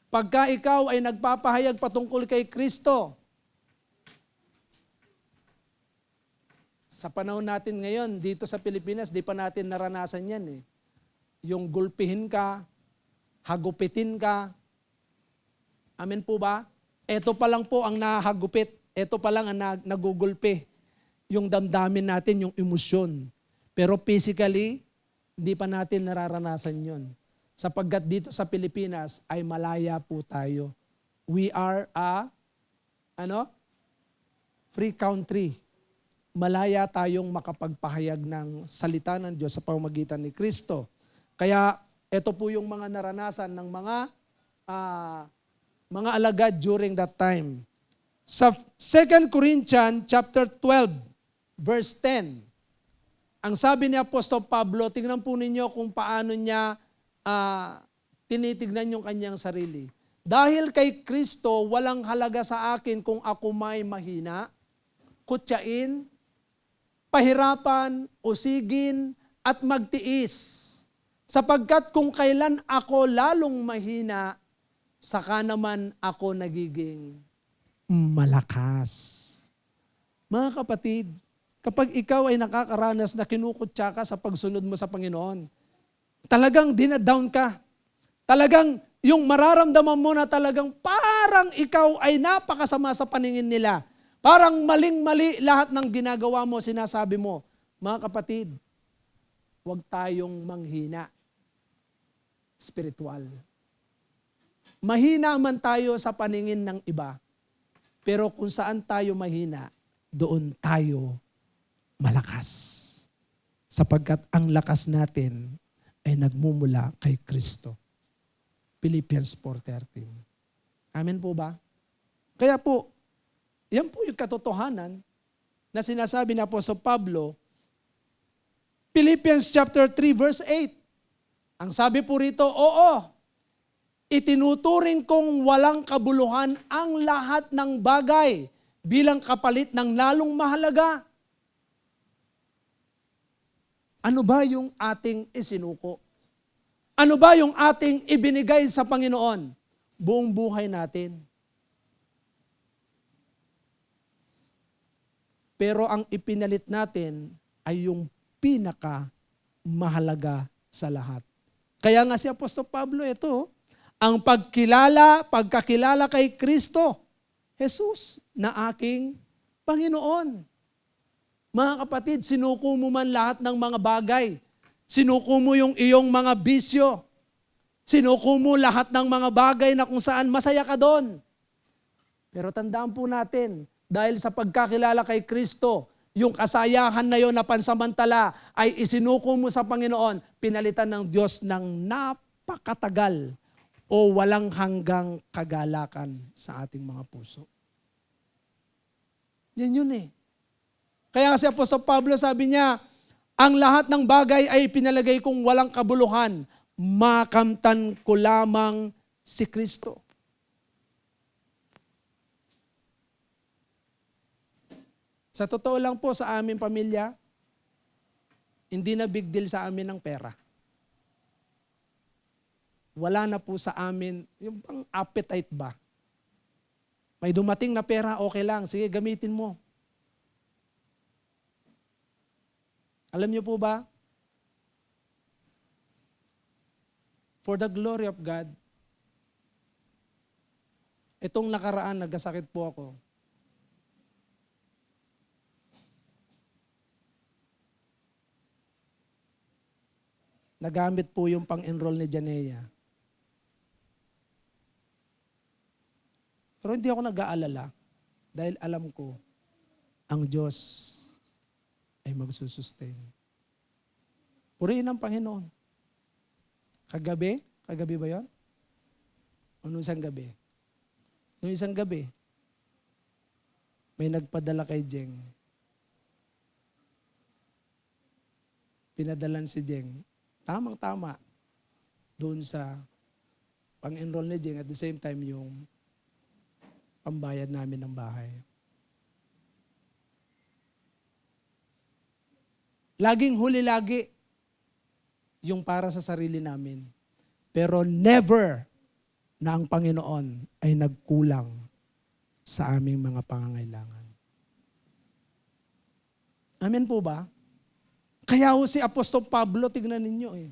Pagka ikaw ay nagpapahayag patungkol kay Kristo, sa panahon natin ngayon, dito sa Pilipinas, di pa natin naranasan yan eh. Yung gulpihin ka, hagupitin ka. Amen po ba? Ito pa lang po ang nahagupit. Ito pa lang ang nagugulpi. Yung damdamin natin, yung emosyon. Pero physically, hindi pa natin nararanasan yon. Sapagkat dito sa Pilipinas ay malaya po tayo. We are a free country. Malaya tayong makapagpahayag ng salita ng Diyos sa pamamagitan ni Kristo. Kaya ito po yung mga naranasan ng mga alagad during that time. Sa 2 Corinthians chapter 12, verse 10, ang sabi ni Apostol Pablo, tingnan po ninyo kung paano niya tinitignan yung kanyang sarili. Dahil kay Kristo, walang halaga sa akin kung ako may mahina, kutyain, pahirapan, usigin, at magtiis. Sapagkat kung kailan ako lalong mahina, saka naman ako nagiging malakas. Mga kapatid, kapag ikaw ay nakakaranas na kinukutya ka sa pagsunod mo sa Panginoon, talagang dinadown ka. Talagang yung mararamdaman mo na talagang parang ikaw ay napakasama sa paningin nila. Parang maling-mali lahat ng ginagawa mo, sinasabi mo. Mga kapatid, huwag tayong manghina. Spiritual. Mahina man tayo sa paningin ng iba, pero kung saan tayo mahina, doon tayo malakas. Sapagkat ang lakas natin ay nagmumula kay Kristo. Philippians 4:13. Amen po ba? Kaya po, yan po yung katotohanan na sinasabi na po sa Pablo, Philippians chapter 3 verse 8. Ang sabi po rito, oo, itinuturing kong walang kabuluhan ang lahat ng bagay bilang kapalit ng lalong mahalaga. Ano ba yung ating isinuko? Ano ba yung ating ibinigay sa Panginoon? Buong buhay natin. Pero ang ipinalit natin ay yung pinaka-mahalaga sa lahat. Kaya nga si Apostol Pablo, ito, ang pagkakilala kay Kristo, Jesus, na aking Panginoon. Mga kapatid, sinuko mo man lahat ng mga bagay. Sinuko mo yung iyong mga bisyo. Sinuko mo lahat ng mga bagay na kung saan masaya ka doon. Pero tandaan po natin, dahil sa pagkakilala kay Kristo, yung kasayahan na yon na pansamantala ay isinuko mo sa Panginoon, pinalitan ng Diyos ng napakatagal o walang hanggang kagalakan sa ating mga puso. Yan yun eh. Kaya kasi Apostol Pablo sabi niya, ang lahat ng bagay ay pinalagay kong walang kabuluhan, makamtan ko lamang si Kristo. Sa totoo lang po sa aming pamilya, hindi na big deal sa amin ng pera. Wala na po sa amin, yung pang appetite ba? May dumating na pera, okay lang, sige gamitin mo. Alam niyo po ba? For the glory of God, Itong nakaraan, nagkasakit po ako. Nagamit po yung pang-enroll ni Janea. Pero hindi ako nag-aalala dahil alam ko ang Diyos ay magsusustain. Purihin ang Panginoon. Kagabi ba yon? O nung isang gabi? Nung isang gabi, may nagpadala kay Jeng. Pinadalan si Jeng. Tamang-tama doon sa pang-enroll ni Jeng at the same time yung pambayad namin ng bahay. Laging huli lagi yung para sa sarili namin. Pero never na ang Panginoon ay nagkulang sa aming mga pangangailangan. Amen po ba? Kaya ho si Apostol Pablo, tignan ninyo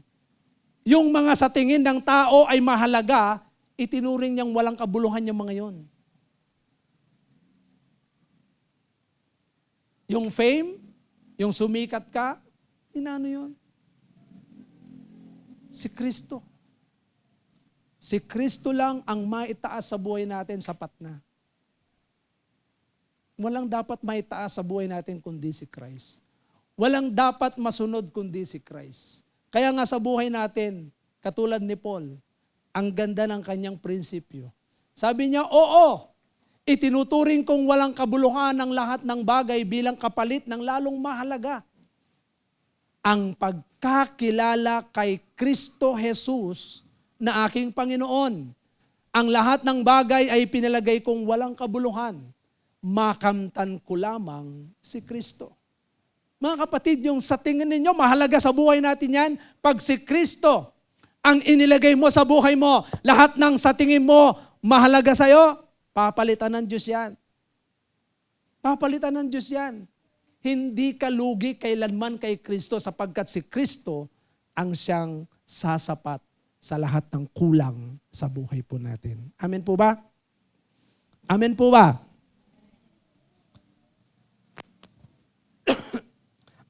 yung mga sa tingin ng tao ay mahalaga, itinuring niyang walang kabuluhan yung mga yon. Yung fame, yung sumikat ka, inano yun? Si Kristo. Si Kristo lang ang maitaas sa buhay natin, sapat na. Walang dapat maitaas sa buhay natin kundi si Christ. Walang dapat masunod kundi si Christ. Kaya nga sa buhay natin, katulad ni Paul, ang ganda ng kanyang prinsipyo. Sabi niya, oo, itinuturing kong walang kabuluhan ang lahat ng bagay bilang kapalit ng lalong mahalaga. Ang pagkakilala kay Kristo Jesus na aking Panginoon. Ang lahat ng bagay ay pinalagay kong walang kabuluhan. Makamtan ko lamang si Kristo. Mga kapatid, yung sa tingin ninyo, mahalaga sa buhay natin yan, pag si Kristo ang inilagay mo sa buhay mo, lahat ng sa tingin mo mahalaga sa'yo, papalitan ng Diyos yan. Papalitan ng Diyos yan. Hindi ka lugi kailanman kay Kristo sapagkat si Kristo ang siyang sasapat sa lahat ng kulang sa buhay po natin. Amen po ba? Amen po ba?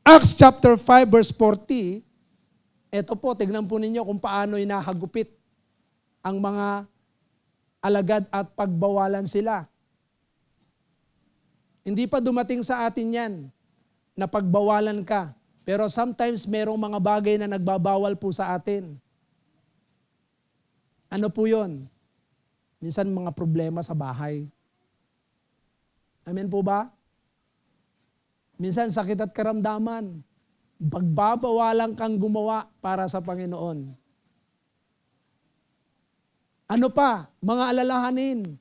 Acts chapter 5 verse 40, ito po, tignan po ninyo kung paano inahagupit ang mga alagad at pagbawalan sila. Hindi pa dumating sa atin yan na pagbawalan ka. Pero sometimes merong mga bagay na nagbabawal po sa atin. Ano po yun? Minsan mga problema sa bahay. Amen po ba? Minsan sakit at karamdaman. Pagbabawalan kang gumawa para sa Panginoon. Ano pa? Mga alalahanin.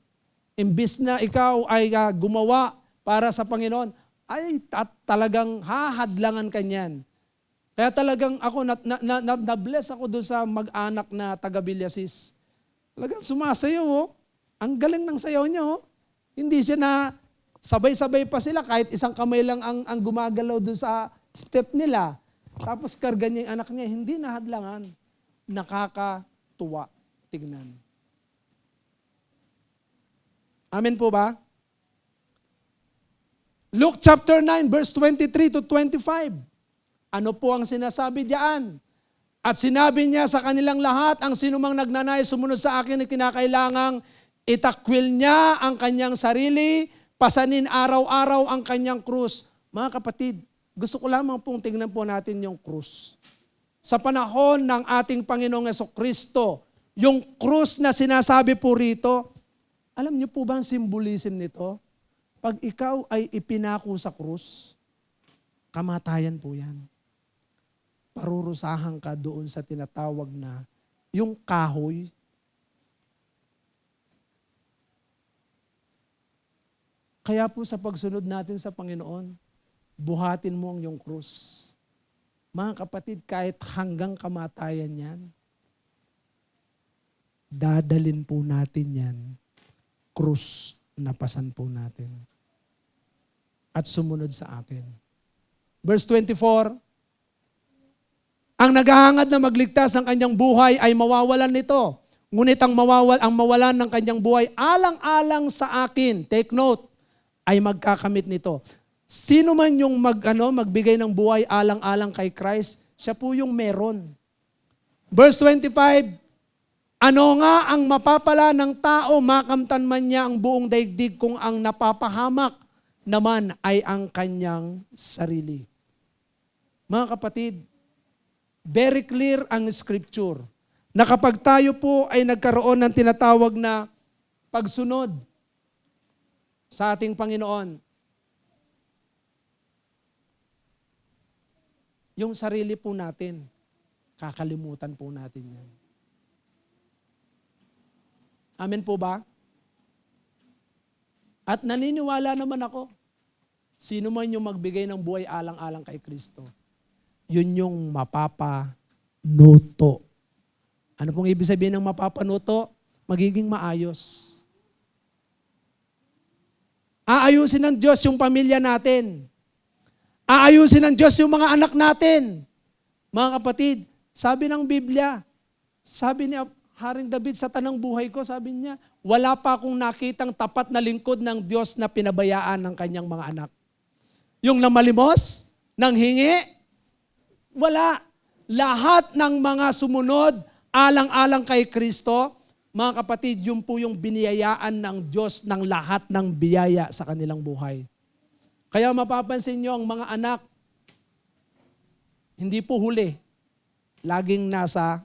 Imbis na ikaw ay gumawa para sa Panginoon, ay talagang hahadlangan ka niyan. Kaya talagang ako, na-bless ako doon sa mag-anak na taga Villasis. Talagang sumasayaw, oh. Ang galing ng sayaw niya, oh. Hindi siya na sabay-sabay pa sila, kahit isang kamay lang ang gumagalaw doon sa step nila. Tapos karga niya yung anak niya, hindi nahadlangan. Nakakatuwa. Tignan. Amen po ba? Luke chapter 9 verse 23 to 25. Ano po ang sinasabi diyan? At sinabi niya sa kanilang lahat, ang sinumang nagnanais sumunod sa akin ay kinakailangang itakwil niya ang kanyang sarili, pasanin araw-araw ang kanyang krus. Mga kapatid, gusto ko lamang pong tingnan po natin yung krus. Sa panahon ng ating Panginoong Jesucristo, yung krus na sinasabi po rito, alam niyo po ba ang symbolism nito? Pag ikaw ay ipinako sa krus, kamatayan po yan. Parurusahan ka doon sa tinatawag na yung kahoy. Kaya po sa pagsunod natin sa Panginoon, buhatin mo ang yung krus. Mga kapatid, kahit hanggang kamatayan yan, dadalin po natin yan, krus na pasan po natin. At sumunod sa akin. Verse 24, ang naghahangad na magligtas ng kanyang buhay ay mawawalan nito. Ngunit ang mawalan ng kanyang buhay alang-alang sa akin, take note, ay magkakamit nito. Sino man yung magbigay ng buhay alang-alang kay Christ, siya po yung meron. Verse 25, ano nga ang mapapala ng tao, makamtan man niya ang buong daigdig kung ang napapahamak naman ay ang kanyang sarili. Mga kapatid, very clear ang scripture na kapag tayo po ay nagkaroon ng tinatawag na pagsunod sa ating Panginoon, yung sarili po natin, kakalimutan po natin yan. Amen po ba? At naniniwala naman ako, sino man yung magbigay ng buhay alang-alang kay Kristo, yun yung mapapanuto. Ano pong ibig sabihin ng mapapanuto? Magiging maayos. Aayusin ng Diyos yung pamilya natin. Aayusin ng Diyos yung mga anak natin. Mga kapatid, sabi ng Biblia, sabi ni Haring David sa tanang buhay ko, sabi niya, wala pa akong nakitang tapat na lingkod ng Diyos na pinabayaan ng kanyang mga anak. Yung namalimos, nanghingi, wala. Lahat ng mga sumunod, alang-alang kay Kristo, mga kapatid, yun po yung biniyayaan ng Diyos ng lahat ng biyaya sa kanilang buhay. Kaya mapapansin nyo ang mga anak, hindi po huli, laging nasa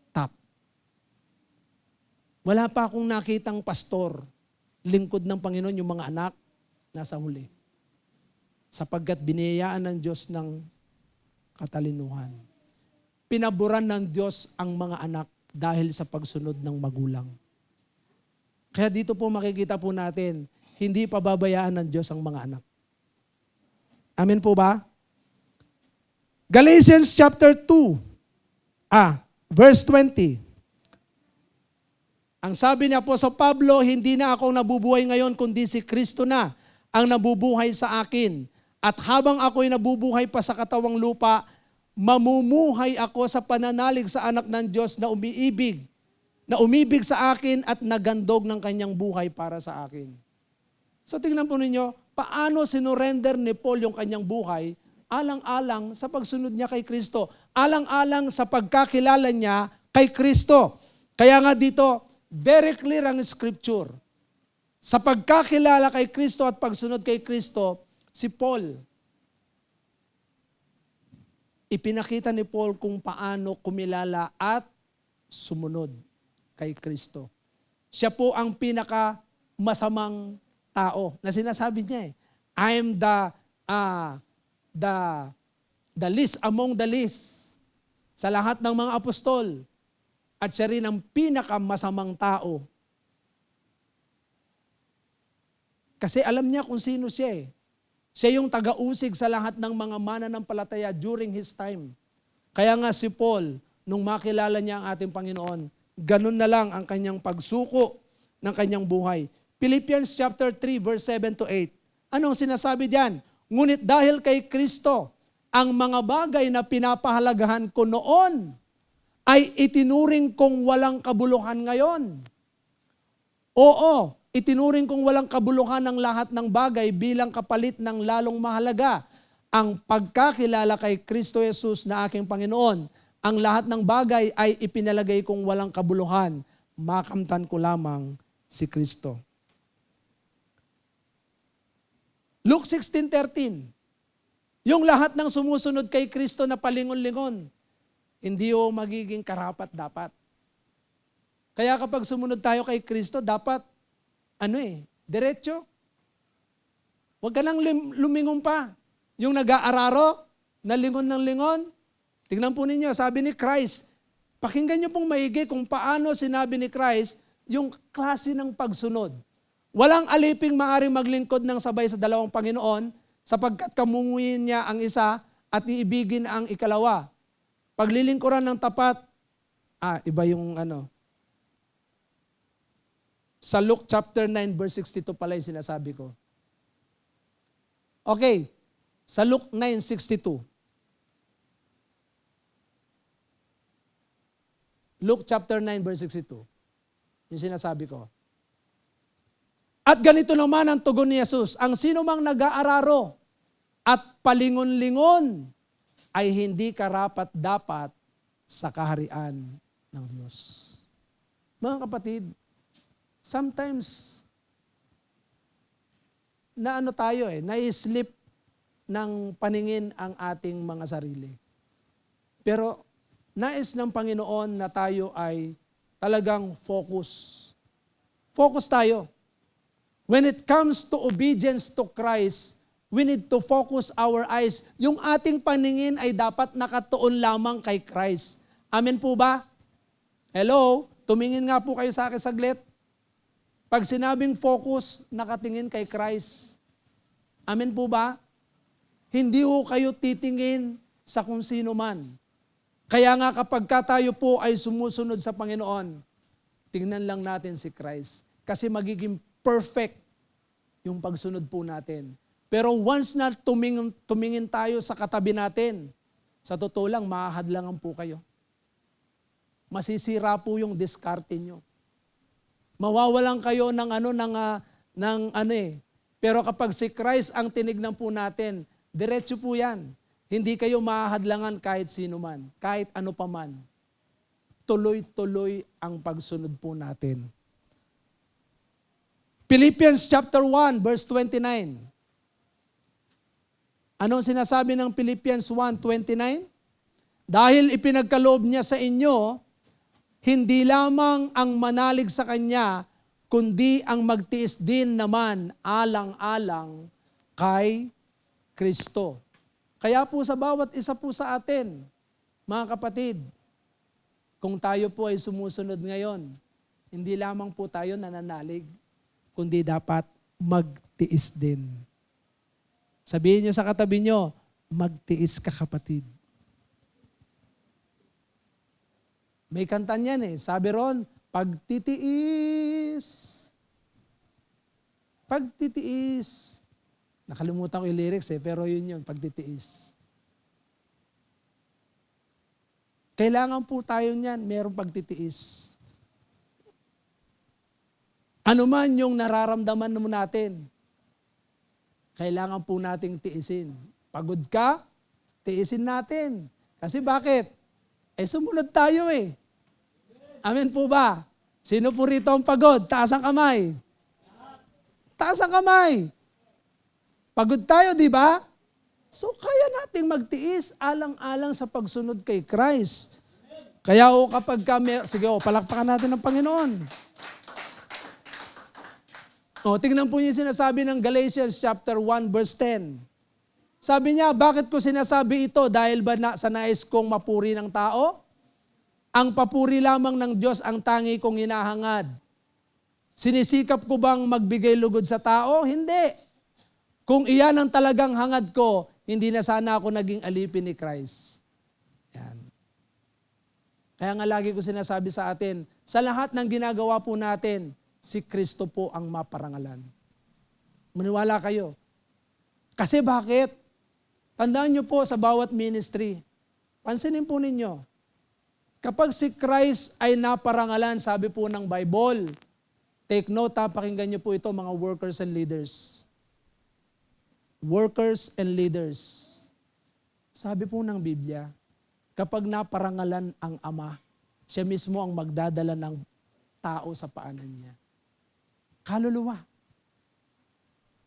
top. Wala pa akong nakitang pastor, lingkod ng Panginoon yung mga anak, nasa huli. Sapagkat biniyayaan ng Diyos ng katalinuhan. Pinaboran ng Diyos ang mga anak dahil sa pagsunod ng magulang. Kaya dito po makikita po natin, hindi pababayaan ng Diyos ang mga anak. Amen po ba? Galatians chapter 2, verse 20. Ang sabi ni Apostol Pablo, hindi na ako nabubuhay ngayon, kundi si Kristo na ang nabubuhay sa akin. At habang ako'y nabubuhay pa sa katawang lupa, mamumuhay ako sa pananalig sa anak ng Diyos na umibig sa akin at nagandog ng kanyang buhay para sa akin. So tingnan po ninyo, paano sinurrender ni Paul yung kanyang buhay alang-alang sa pagsunod niya kay Kristo, alang-alang sa pagkakilala niya kay Kristo. Kaya nga dito, very clear ang scripture. Sa pagkakilala kay Kristo at pagsunod kay Kristo, si Paul, ipinakita ni Paul kung paano kumilala at sumunod kay Kristo. Siya po ang pinaka-masamang tao na sinasabi niya I am the least among the least sa lahat ng mga apostol. At siya rin ang pinaka-masamang tao. Kasi alam niya kung sino siya . Siya yung taga-usig sa lahat ng mga mananampalataya during his time. Kaya nga si Paul, nung makilala niya ang ating Panginoon, ganun na lang ang kanyang pagsuko ng kanyang buhay. Philippians chapter 3, verse 7 to 8. Anong sinasabi diyan? Ngunit dahil kay Kristo, ang mga bagay na pinapahalagahan ko noon ay itinuring kong walang kabuluhan ngayon. Oo, itinuring kong walang kabuluhan ng lahat ng bagay bilang kapalit ng lalong mahalaga ang pagkakilala kay Kristo Jesus na aking Panginoon. Ang lahat ng bagay ay ipinalagay kong walang kabuluhan. Makamtan ko lamang si Kristo. Luke 16:13. Yung lahat ng sumusunod kay Kristo na palingon-lingon, hindi o magiging karapat-dapat. Kaya kapag sumunod tayo kay Kristo, dapat diretso. Huwag ka nang lumingon pa. Yung nag-aararo, na lingon ng lingon. Tingnan po ninyo, sabi ni Christ, pakinggan niyo pong maigi kung paano sinabi ni Christ yung klase ng pagsunod. Walang aliping maaring maglingkod ng sabay sa dalawang Panginoon sapagkat kamunguin niya ang isa at iibigin ang ikalawa. Paglilingkuran ng tapat, iba yung Sa Luke chapter 9 verse 62 pala yung sinasabi ko. Okay, sa Luke 9:62. Luke chapter 9 verse 62. Yung sinasabi ko. At ganito naman ang tugon ni Jesus, ang sino mang nag-aararo at palingon-lingon ay hindi karapat-dapat sa kaharian ng Diyos. Mga kapatid, sometimes nai-slip ng paningin ang ating mga sarili. Pero nais ng Panginoon na tayo ay talagang focus. Focus tayo. When it comes to obedience to Christ, we need to focus our eyes. Yung ating paningin ay dapat nakatuon lamang kay Christ. Amen po ba? Hello? Tumingin nga po kayo sa akin saglit. Pag sinabing focus, nakatingin kay Christ. Amen po ba? Hindi ho kayo titingin sa kung sino man. Kaya nga kapag tayo po ay sumusunod sa Panginoon, tingnan lang natin si Christ. Kasi magiging perfect yung pagsunod po natin. Pero once na tumingin tayo sa katabi natin, sa totoo lang, mahahadlangan po kayo. Masisira po yung diskarte nyo. Mawawalan kayo ng Pero kapag si Christ ang tinignan po natin, diretso po yan. Hindi kayo mahahadlangan kahit sino man, kahit ano pa man. Tuloy-tuloy ang pagsunod po natin. Philippians chapter 1 verse 29. Anong sinasabi ng Philippians 1:29? Dahil ipinagkaloob niya sa inyo, hindi lamang ang manalig sa Kanya, kundi ang magtiis din naman alang-alang kay Kristo. Kaya po sa bawat isa po sa atin, mga kapatid, kung tayo po ay sumusunod ngayon, hindi lamang po tayo nananalig, kundi dapat magtiis din. Sabihin niyo sa katabi niyo, magtiis ka kapatid. May kanta niyan eh. Sabi ron, pagtitiis. Pagtitiis. Nakalimutan ko yung lyrics eh, pero yun, pagtitiis. Kailangan po tayo niyan, mayroong pagtitiis. Ano man yung nararamdaman mo natin, kailangan po nating tiisin. Pagod ka, tiisin natin. Kasi bakit? Sumunod tayo eh. Amen po ba? Sino po rito ang pagod? Taas ang kamay. Taas ang kamay. Pagod tayo, di ba? So kaya nating magtiis alang-alang sa pagsunod kay Christ. Kaya kapag sige palakpakan natin ng Panginoon. Tingnan po niyo yung sinasabi ng Galatians chapter 1 verse 10. Sabi niya, bakit ko sinasabi ito? Dahil ba sa nais kong mapuri ng tao? Ang papuri lamang ng Diyos ang tangi kong hinahangad. Sinisikap ko bang magbigay lugod sa tao? Hindi. Kung iyan ang talagang hangad ko, hindi na sana ako naging alipin ni Christ. Yan. Kaya nga lagi ko sinasabi sa atin, sa lahat ng ginagawa po natin, si Kristo po ang maparangalan. Maniwala kayo. Kasi bakit? Tandaan niyo po sa bawat ministry, pansinin po ninyo, kapag si Christ ay naparangalan, sabi po ng Bible, take note pakinggan niyo po ito mga workers and leaders. Workers and leaders. Sabi po ng Biblia, kapag naparangalan ang Ama, siya mismo ang magdadala ng tao sa paanan niya. Kaluluwa.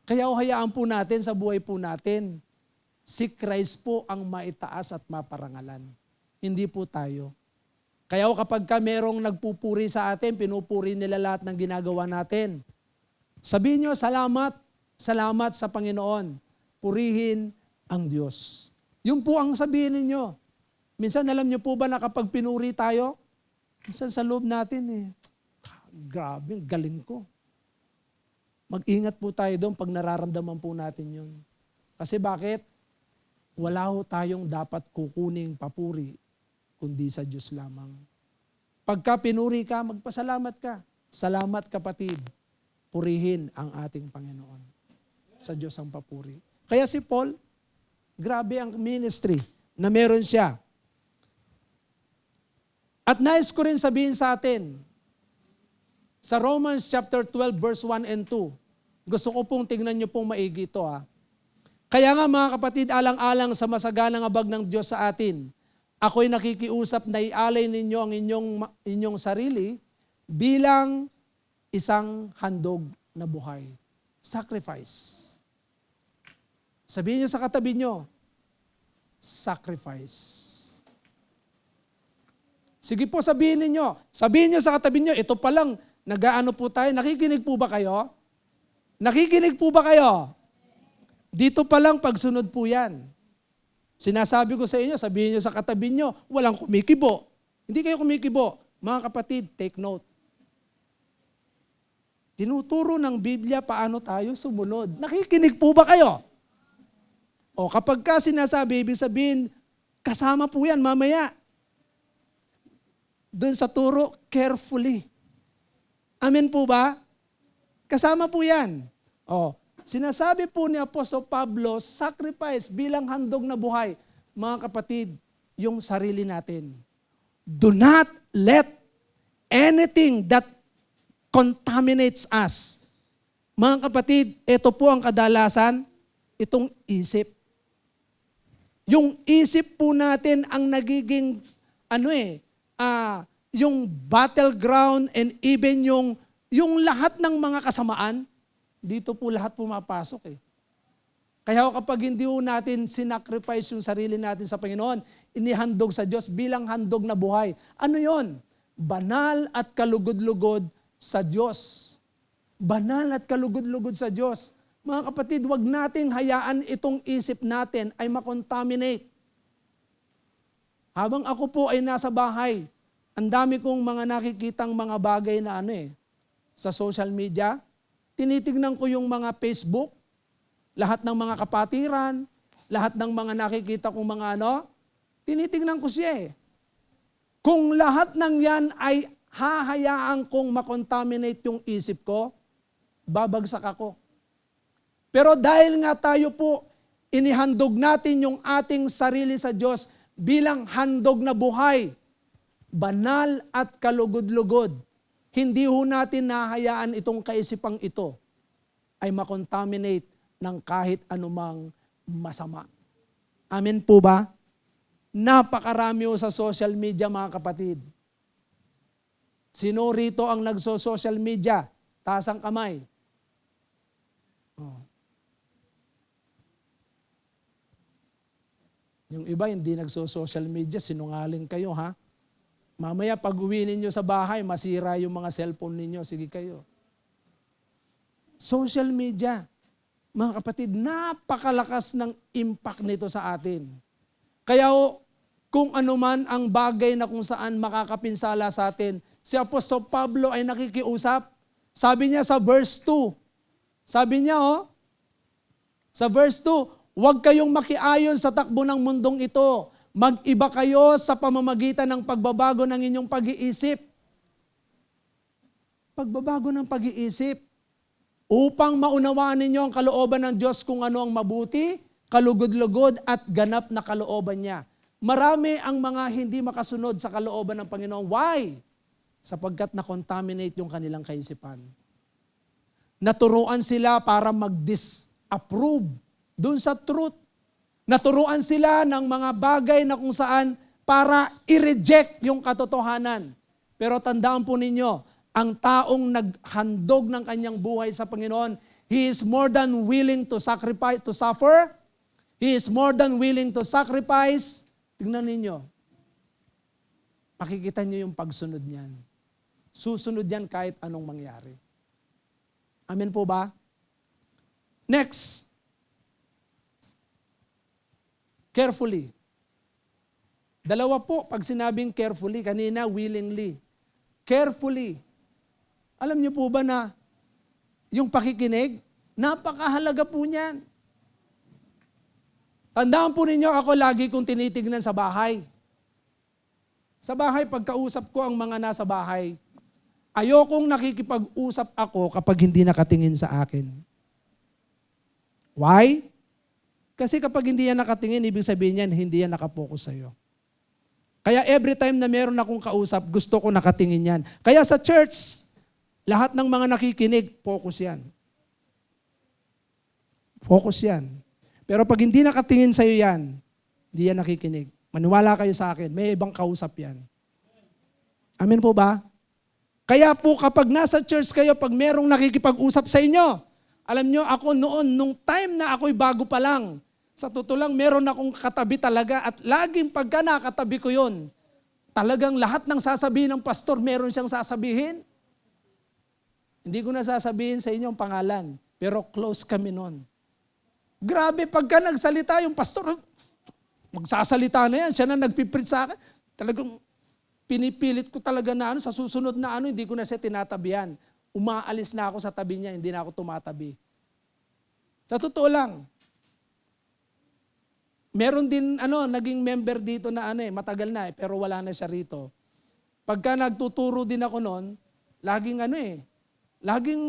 Kaya hayaan po natin sa buhay po natin, si Christ po ang maitaas at maparangalan. Hindi po tayo. Kaya kapag merong nagpupuri sa atin, pinupuri nila lahat ng ginagawa natin. Sabihin nyo, salamat, salamat sa Panginoon. Purihin ang Diyos. Yun po ang sabihin ninyo. Minsan alam nyo po ba na kapag pinuri tayo, minsan sa loob natin grabe, galing ko. Mag-ingat po tayo doon pag nararamdaman po natin yun. Kasi bakit? Wala ho tayong dapat kukuning papuri, kundi sa Diyos lamang. Pagka pinuri ka, magpasalamat ka. Salamat kapatid. Purihin ang ating Panginoon. Sa Diyos ang papuri. Kaya si Paul, grabe ang ministry na meron siya. At nais ko rin sabihin sa atin, sa Romans chapter 12 verse 1 and 2, gusto ko pong tingnan niyo pong maigi ito ha. Kaya nga mga kapatid, alang-alang sa masaganang abag ng Diyos sa atin, ako'y nakikiusap na ialay ninyo ang inyong sarili bilang isang handog na buhay. Sacrifice. Sabihin niyo sa katabi niyo, sacrifice. Sige po, sabihin niyo sa katabi niyo, ito pa lang, nag-aano po tayo, nakikinig po ba kayo? Nakikinig po ba kayo? Dito pa lang pagsunod po yan. Sinasabi ko sa inyo, sabihin niyo sa katabi niyo, walang kumikibo. Hindi kayo kumikibo. Mga kapatid, take note. Tinuturo ng Biblia paano tayo sumunod. Nakikinig po ba kayo? O kapag ka sinasabi, ibig sabihin, kasama po yan mamaya. Doon sa turo, carefully. Amen po ba? Kasama po yan. O, sinasabi po ni Apostol Pablo, sacrifice bilang handog na buhay. Mga kapatid, yung sarili natin. Do not let anything that contaminates us. Mga kapatid, ito po ang kadalasan, itong isip. Yung isip po natin ang nagiging, yung battleground and even yung lahat ng mga kasamaan, dito po lahat pumapasok eh. Kaya kapag hindi po natin sinacrifice yung sarili natin sa Panginoon, inihandog sa Diyos bilang handog na buhay. Ano yon? Banal at kalugod-lugod sa Diyos. Banal at kalugod-lugod sa Diyos. Mga kapatid, wag nating hayaan itong isip natin ay makontaminate. Habang ako po ay nasa bahay, ang dami kong mga nakikitang mga bagay na sa social media. Tinitignan ko yung mga Facebook, lahat ng mga kapatiran, lahat ng mga nakikita kong mga tinitignan ko siya eh. Kung lahat ng yan ay hahayaan kong makontaminate yung isip ko, babagsak ako. Pero dahil nga tayo po, inihandog natin yung ating sarili sa Diyos bilang handog na buhay, banal at kalugod-lugod, hindi ho natin nahayaan itong kaisipang ito ay makontaminate ng kahit anumang masama. Amen po ba? Napakarami ho sa social media mga kapatid. Sino rito ang nagso-social media? Taas ang kamay. Yung iba hindi nagso-social media, sinungaling kayo ha. Mamaya pag uwi ninyo sa bahay, masira yung mga cellphone ninyo. Sige kayo. Social media, mga kapatid, napakalakas ng impact nito sa atin. Kaya kung ano man ang bagay na kung saan makakapinsala sa atin, si Apostol Pablo ay nakikiusap. Sabi niya sa verse 2, sabi niya sa verse 2, huwag kayong makiayon sa takbo ng mundong ito. Mag-iba kayo sa pamamagitan ng pagbabago ng inyong pag-iisip. Pagbabago ng pag-iisip. Upang maunawaan ninyo ang kalooban ng Diyos kung ano ang mabuti, kalugod-lugod at ganap na kalooban niya. Marami ang mga hindi makasunod sa kalooban ng Panginoon. Why? Sapagkat na-contaminate yung kanilang kaisipan. Naturuan sila para mag-disapprove dun sa truth. Naturuan sila ng mga bagay na kung saan para i-reject yung katotohanan. Pero tandaan po ninyo, ang taong naghandog ng kanyang buhay sa Panginoon, he is more than willing to sacrifice, to suffer. He is more than willing to sacrifice. Tingnan ninyo. Makikita niyo yung pagsunod niyan. Susunod yan kahit anong mangyari. Amen po ba? Next. Carefully. Dalawa po, pag sinabing carefully, kanina willingly. Carefully. Alam niyo po ba na yung pakikinig, napakahalaga po niyan. Tandaan po ninyo, ako lagi kong tinitignan sa bahay. Sa bahay, pagkausap ko ang mga nasa bahay, ayokong nakikipag-usap ako kapag hindi nakatingin sa akin. Why? Kasi kapag hindi yan nakatingin, ibig sabihin yan, hindi yan nakapokus sa'yo. Kaya every time na meron akong kausap, gusto ko nakatingin yan. Kaya sa church, lahat ng mga nakikinig, focus yan. Focus yan. Pero pag hindi nakatingin sa'yo yan, hindi yan nakikinig. Maniwala kayo sa akin, may ibang kausap yan. Amen po ba? Kaya po kapag nasa church kayo, pag merong nakikipag-usap sa inyo, alam nyo, ako noon, nung time na ako'y bago pa lang, sa totoo lang, meron akong katabi talaga at laging pagka nakatabi ko yon, talagang lahat ng sasabihin ng pastor, meron siyang sasabihin. Hindi ko na sasabihin sa inyo ang pangalan, pero close kami noon. Grabe, pagka nagsalita yung pastor, magsasalita na yan, siya na nagpipreach sa akin. Talagang pinipilit ko talaga na sa susunod na hindi ko na siya tinatabihan. Umaalis na ako sa tabi niya, hindi na ako tumatabi. Sa totoo lang, meron din naging member dito na matagal na pero wala na siya rito. Pagka nagtuturo din ako noon, laging laging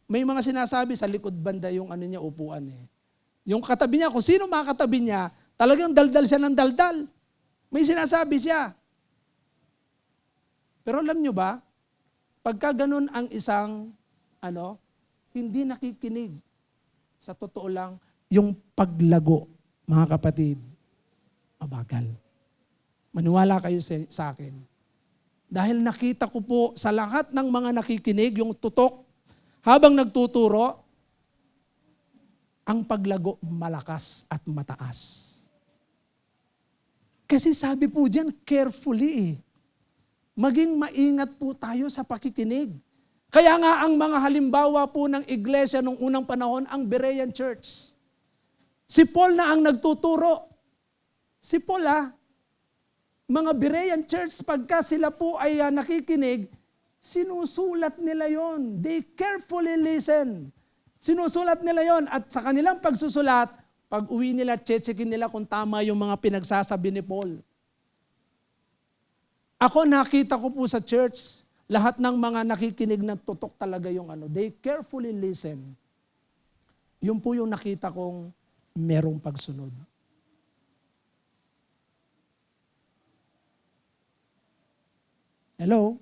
may mga sinasabi sa likod banda yung niya upuan Yung katabi niya, kung sino makatabi niya, talagang daldal siya ng daldal. May sinasabi siya. Pero alam nyo ba, pagka ganun ang isang, hindi nakikinig. Sa totoo lang, yung paglago, mga kapatid, mabagal. Maniwala kayo sa akin. Dahil nakita ko po sa lahat ng mga nakikinig, yung tutok, habang nagtuturo, ang paglago malakas at mataas. Kasi sabi po diyan, carefully Maging maingat po tayo sa pakikinig. Kaya nga ang mga halimbawa po ng iglesia nung unang panahon, ang Berean Church. Si Paul na ang nagtuturo. Si Paul mga Berean Church, pagka sila po ay nakikinig, sinusulat nila yon. They carefully listen. Sinusulat nila yon at sa kanilang pagsusulat, pag uwi nila, tsetsekin nila kung tama yung mga pinagsasabi ni Paul. Ako nakita ko po sa church, lahat ng mga nakikinig na tutok talaga yung they carefully listen. Yun po yung nakita kong merong pagsunod. Hello?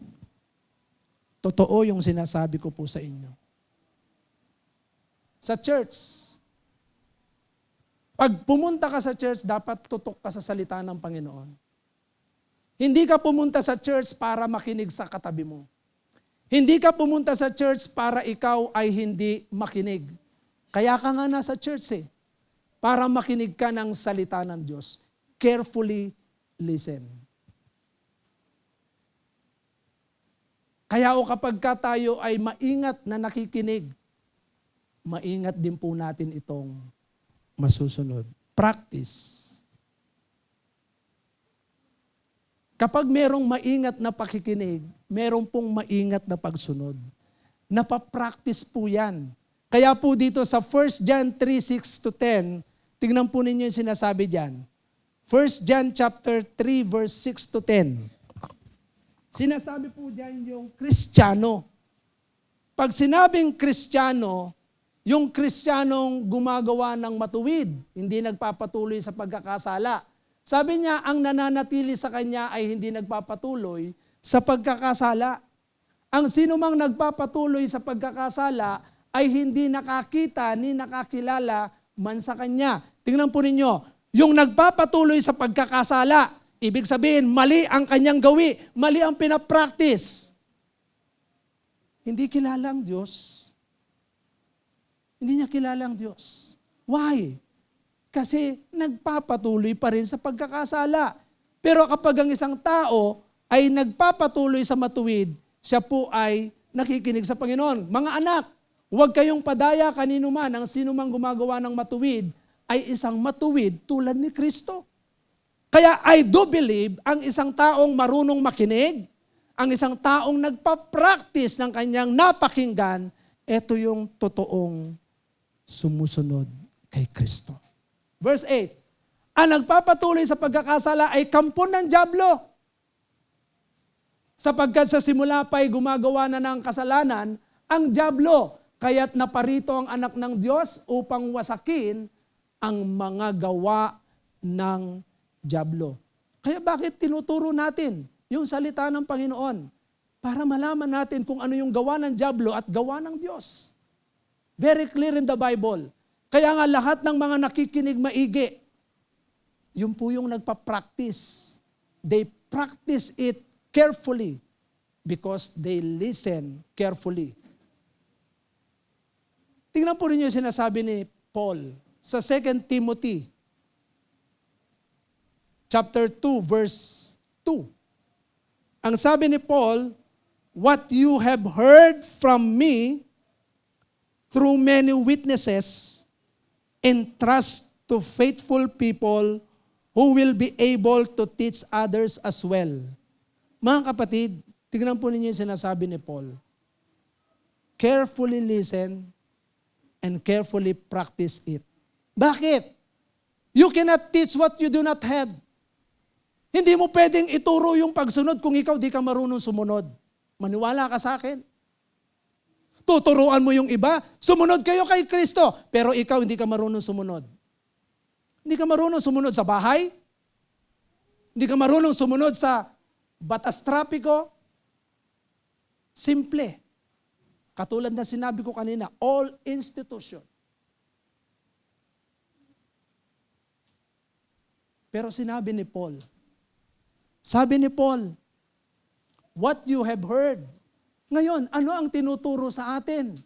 Totoo yung sinasabi ko po sa inyo. Sa church, pag pumunta ka sa church, dapat tutok ka sa salita ng Panginoon. Hindi ka pumunta sa church para makinig sa katabi mo. Hindi ka pumunta sa church para ikaw ay hindi makinig. Kaya ka nga nasa church para makinig ka ng salita ng Diyos. Carefully listen. Kaya kapag tayo ay maingat na nakikinig, maingat din po natin itong masusunod. Practice. Kapag merong maingat na pakikinig, merong pong maingat na pagsunod. Napapractice po yan. Kaya po dito sa 1 John 3:6-10, tingnan po ninyo yung sinasabi dyan. 1 John chapter 3 verse 6-10. Sinasabi po dyan yung Kristiyano. Pag sinabing Kristiyano, yung Kristiyanong gumagawa ng matuwid, hindi nagpapatuloy sa pagkakasala. Sabi niya, ang nananatili sa kanya ay hindi nagpapatuloy sa pagkakasala. Ang sinumang nagpapatuloy sa pagkakasala ay hindi nakakita ni nakakilala man sa kanya. Tingnan po ninyo, yung nagpapatuloy sa pagkakasala, ibig sabihin, mali ang kanyang gawi, mali ang pinapractice. Hindi kilala ang Diyos. Hindi niya kilala ang Diyos. Why? Kasi nagpapatuloy pa rin sa pagkakasala. Pero kapag ang isang tao ay nagpapatuloy sa matuwid, siya po ay nakikinig sa Panginoon. Mga anak, huwag kayong padaya kanino man, ang sino mang gumagawa ng matuwid ay isang matuwid tulad ni Kristo. Kaya I do believe ang isang taong marunong makinig, ang isang taong nagpa-practice ng kanyang napakinggan, ito yung totoong sumusunod kay Kristo. Verse 8, ang nagpapatuloy sa pagkakasala ay kampon ng dyablo. Sapagkat sa simula pa'y gumagawa na ng kasalanan ang dyablo, kaya't naparito ang anak ng Diyos upang wasakin ang mga gawa ng dyablo. Kaya bakit tinuturo natin yung salita ng Panginoon? Para malaman natin kung ano yung gawa ng dyablo at gawa ng Diyos. Very clear in the Bible. Kaya nga lahat ng mga nakikinig maigi, yun po yung nagpa-practice. They practice it carefully because they listen carefully. Tingnan po rin yung sinasabi ni Paul sa 2 Timothy chapter 2 verse 2. Ang sabi ni Paul, what you have heard from me through many witnesses, entrust to faithful people who will be able to teach others as well. Mga kapatid, tingnan po ninyo yung sinasabi ni Paul. Carefully listen and carefully practice it. Bakit? You cannot teach what you do not have. Hindi mo pwedeng ituro yung pagsunod kung ikaw di ka marunong sumunod. Maniwala ka sa akin. Tuturuan mo yung iba, sumunod kayo kay Kristo, pero ikaw hindi ka marunong sumunod. Hindi ka marunong sumunod sa bahay, hindi ka marunong sumunod sa batas trapiko. Simple. Katulad na sinabi ko kanina, all institution. Pero sinabi ni Paul, what you have heard. Ngayon, ano ang tinuturo sa atin?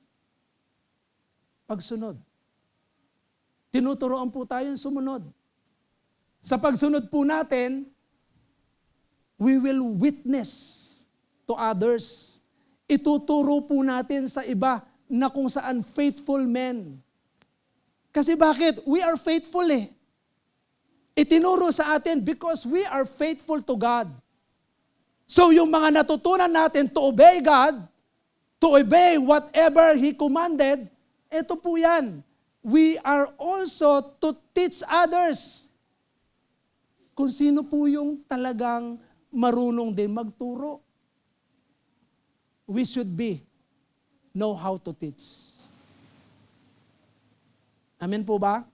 Pagsunod. Tinuturoan po tayong sumunod. Sa pagsunod po natin, we will witness to others. Ituturo po natin sa iba na kung saan faithful men. Kasi bakit? We are faithful eh. Itinuro sa atin because we are faithful to God. So yung mga natutunan natin to obey God, to obey whatever He commanded, ito po yan. We are also to teach others. Kung sino po yung talagang marunong din magturo. We should know how to teach. Amen po ba?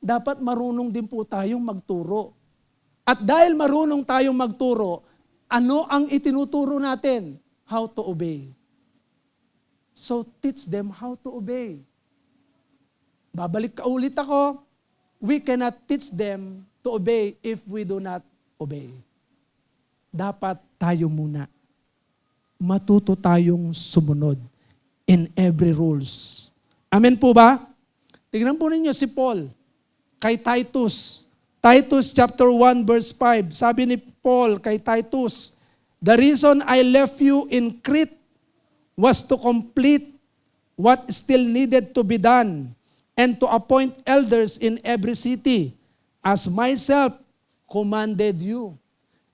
Dapat marunong din po tayong magturo. At dahil marunong tayong magturo, ano ang itinuturo natin? How to obey. So teach them how to obey. Babalik ka ulit ako, we cannot teach them to obey if we do not obey. Dapat tayo muna. Matuto tayong sumunod in every rules. Amen po ba? Tingnan po ninyo si Paul kay Titus. Titus chapter 1 verse 5. Sabi ni Paul kay Titus, the reason I left you in Crete was to complete what still needed to be done and to appoint elders in every city as myself commanded you.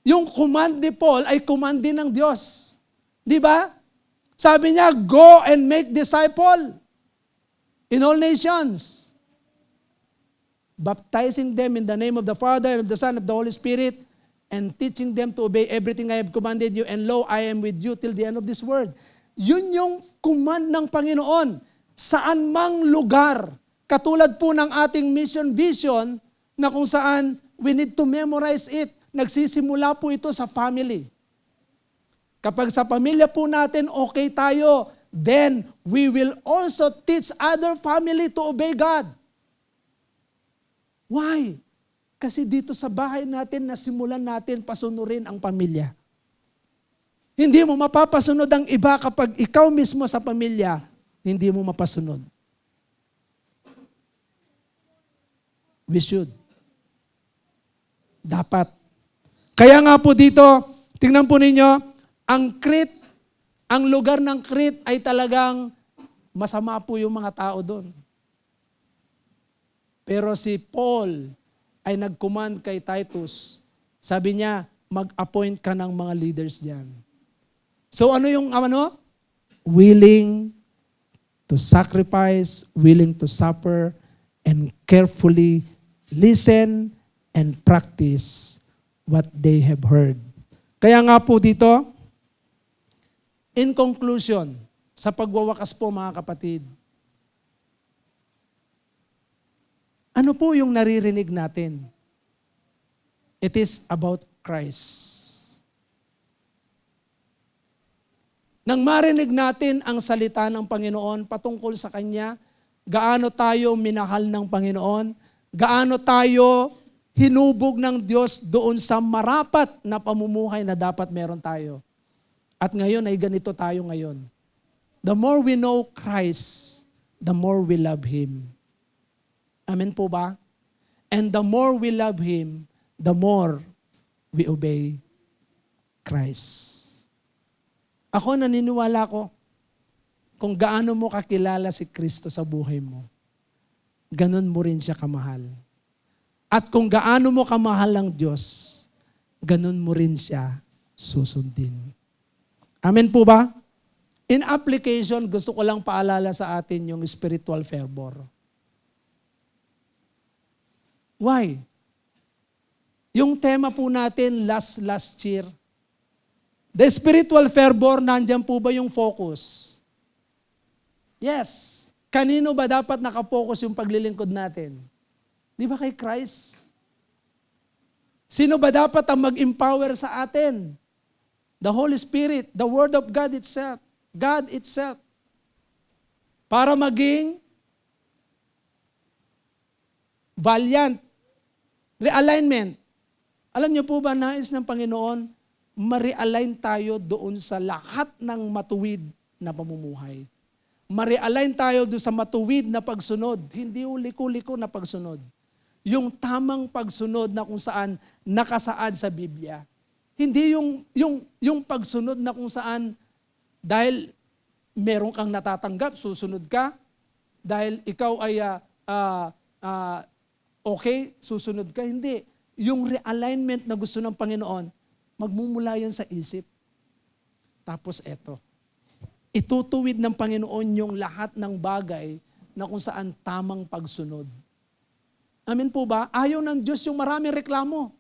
Yung command ni Paul ay command din ng Diyos. Di ba? Sabi niya, go and make disciple in all nations, baptizing them in the name of the Father, and of the Son, and of the Holy Spirit, and teaching them to obey everything I have commanded you, and lo, I am with you till the end of this world. Yun yung command ng Panginoon. Saan mang lugar, katulad po ng ating mission vision, na kung saan we need to memorize it. Nagsisimula po ito sa family. Kapag sa pamilya po natin okay tayo, then we will also teach other family to obey God. Why? Kasi dito sa bahay natin, nasimulan natin pasunurin ang pamilya. Hindi mo mapapasunod ang iba kapag ikaw mismo sa pamilya, hindi mo mapasunod. We should. Dapat. Kaya nga po dito, tingnan po ninyo, ang Crete, ang lugar ng Crete ay talagang masama po yung mga tao doon. Pero si Paul ay nag-command kay Titus. Sabi niya, mag-appoint ka ng mga leaders diyan. So ano yung willing to sacrifice, willing to suffer, and carefully listen and practice what they have heard. Kaya nga po dito, in conclusion, sa pagwawakas po mga kapatid, ano po yung naririnig natin? It is about Christ. Nang marinig natin ang salita ng Panginoon patungkol sa Kanya, gaano tayo minahal ng Panginoon, gaano tayo hinubog ng Diyos doon sa marapat na pamumuhay na dapat meron tayo. At ngayon ay ganito tayo ngayon. The more we know Christ, the more we love Him. Amen po ba? And the more we love Him, the more we obey Christ. Ako naniniwala ko, kung gaano mo kakilala si Kristo sa buhay mo, ganun mo rin siya kamahal. At kung gaano mo kamahal ang Diyos, ganun mo rin siya susundin. Amen po ba? In application, gusto ko lang paalala sa atin yung spiritual fervor. Why? Yung tema po natin last year, the spiritual fervor, nandyan po ba yung focus? Yes. Kanino ba dapat nakapokus yung paglilingkod natin? Di ba kay Christ? Sino ba dapat ang mag-empower sa atin? The Holy Spirit, the Word of God itself. God itself. Para maging valiant. Realignment. Alam niyo po ba, nais ng Panginoon, ma-realign tayo doon sa lahat ng matuwid na pamumuhay. Ma-realign tayo doon sa matuwid na pagsunod, hindi yung liko-liko na pagsunod. Yung tamang pagsunod na kung saan nakasaad sa Biblia. Hindi yung pagsunod na kung saan dahil meron kang natatanggap, susunod ka. Dahil ikaw ay okay, susunod ka. Hindi. Yung realignment na gusto ng Panginoon, magmumula yan sa isip. Tapos eto, itutuwid ng Panginoon yung lahat ng bagay na kung saan tamang pagsunod. Amen po ba? Ayaw ng Diyos yung maraming reklamo.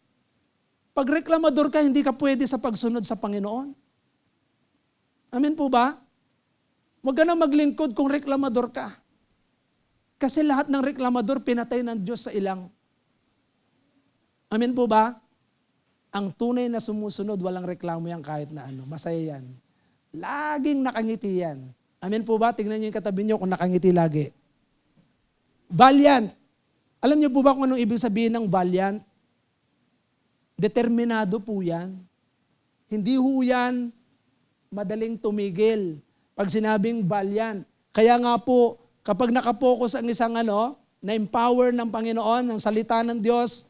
Pag reklamador ka, hindi ka pwede sa pagsunod sa Panginoon. Amen po ba? Huwag ka na maglingkod kung reklamador ka. Kasi lahat ng reklamador, pinatay ng Diyos sa ilang. Amen po ba? Ang tunay na sumusunod, walang reklamo yan kahit na ano. Masaya yan. Laging nakangiti yan. Amen po ba? Tingnan niyo yung katabi niyo kung nakangiti lagi. Valiant. Alam niyo po ba kung anong ibig sabihin ng valiant? Determinado po yan. Hindi ho yan madaling tumigil. Pag sinabing valiant. Kaya nga po, kapag nakapokus ang isang na-empower ng Panginoon, ng salita ng Diyos,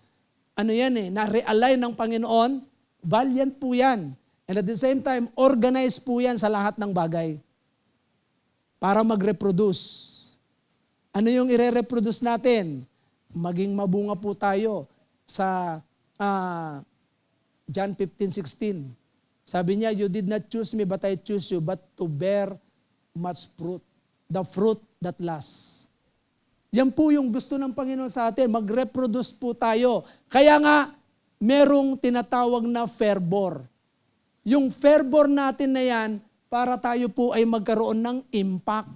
na-realign ng Panginoon, valiant po yan. And at the same time, organized po yan sa lahat ng bagay. Para mag-reproduce. Ano yung ire-reproduce natin? Maging mabunga po tayo sa John 15:16. Sabi niya, you did not choose me, but I choose you, but to bear much fruit. The fruit that lasts. Yan po yung gusto ng Panginoon sa atin, mag-reproduce po tayo. Kaya nga, merong tinatawag na fervor. Yung fervor natin na yan, para tayo po ay magkaroon ng impact.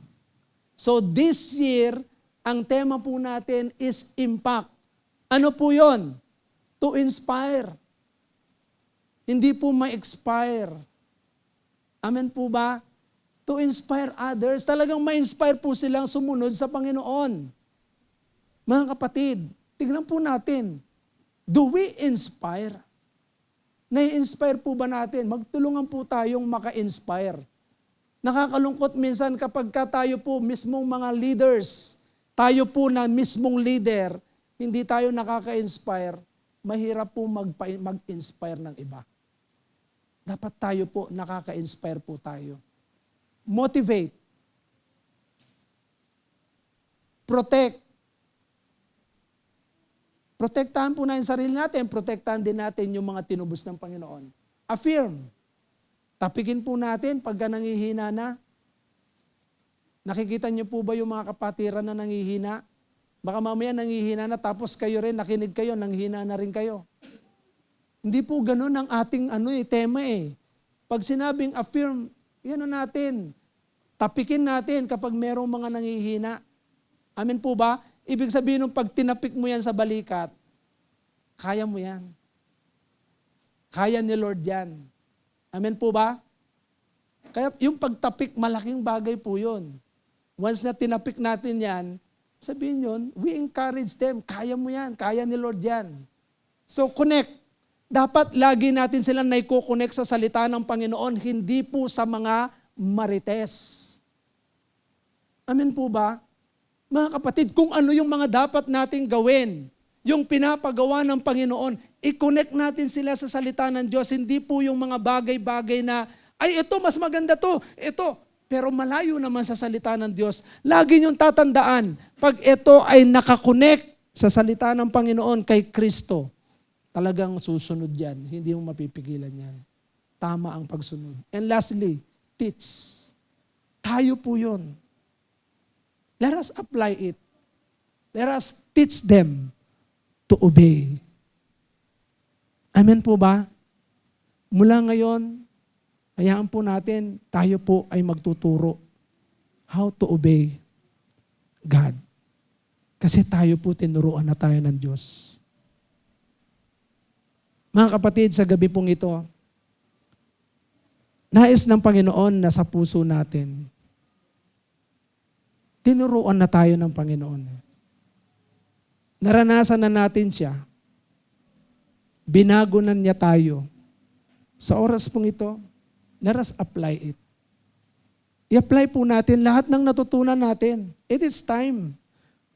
So this year, ang tema po natin is impact. Ano po yon? To inspire. Hindi po ma-expire. Amen po ba? To inspire others. Talagang ma-inspire po silang sumunod sa Panginoon. Mga kapatid, tignan po natin. Do we inspire? Nai-inspire po ba natin? Magtulungan po tayong maka-inspire. Nakakalungkot minsan kapag tayo po mismong mga leaders, tayo po na mismong leader, hindi tayo nakaka-inspire, mahirap po mag-inspire ng iba. Dapat tayo po, nakaka-inspire po tayo. Motivate. Protect. Protektahan po natin sarili natin, protektahan din natin yung mga tinubos ng Panginoon. Affirm. Tapikin po natin pagka nangihina na. Nakikita niyo po ba yung mga kapatiran na nangihina? Baka mamaya nangihina na tapos kayo rin, nakinig kayo, nanghina na rin kayo. Hindi po ganun ang ating tema eh. Pag sinabing affirm, yan natin. Tapikin natin kapag merong mga nangihina. Amen po ba? Ibig sabihin nung pag tinapik mo yan sa balikat, kaya mo yan. Kaya ni Lord yan. Amen po ba? Kaya yung pagtapik, malaking bagay po yun. Once na tinapik natin yan, sabihin yun, we encourage them. Kaya mo yan. Kaya ni Lord yan. So connect. Dapat lagi natin silang naiko-connect sa salita ng Panginoon, hindi po sa mga marites. Amen po ba? Mga kapatid, kung ano yung mga dapat nating gawin, yung pinapagawa ng Panginoon, i-connect natin sila sa salita ng Diyos. Hindi po yung mga bagay-bagay na, ay ito, mas maganda to, ito. Pero malayo naman sa salita ng Diyos. Lagi niyong tatandaan, pag ito ay nakakonect sa salita ng Panginoon kay Kristo, talagang susunod yan. Hindi mo mapipigilan yan. Tama ang pagsunod. And lastly, teach. Tayo po yun. Let us apply it. Let us teach them to obey. Amen po ba? Mula ngayon, hayaan po natin, tayo po ay magtuturo how to obey God. Kasi tayo po tinuruan na tayo ng Diyos. Mga kapatid, sa gabi pong ito, nais ng Panginoon na sa puso natin, tinuruan na tayo ng Panginoon. Naranasan na natin siya. Binago na niya tayo. Sa oras pong ito, let us apply it. I-apply po natin lahat ng natutunan natin. It is time.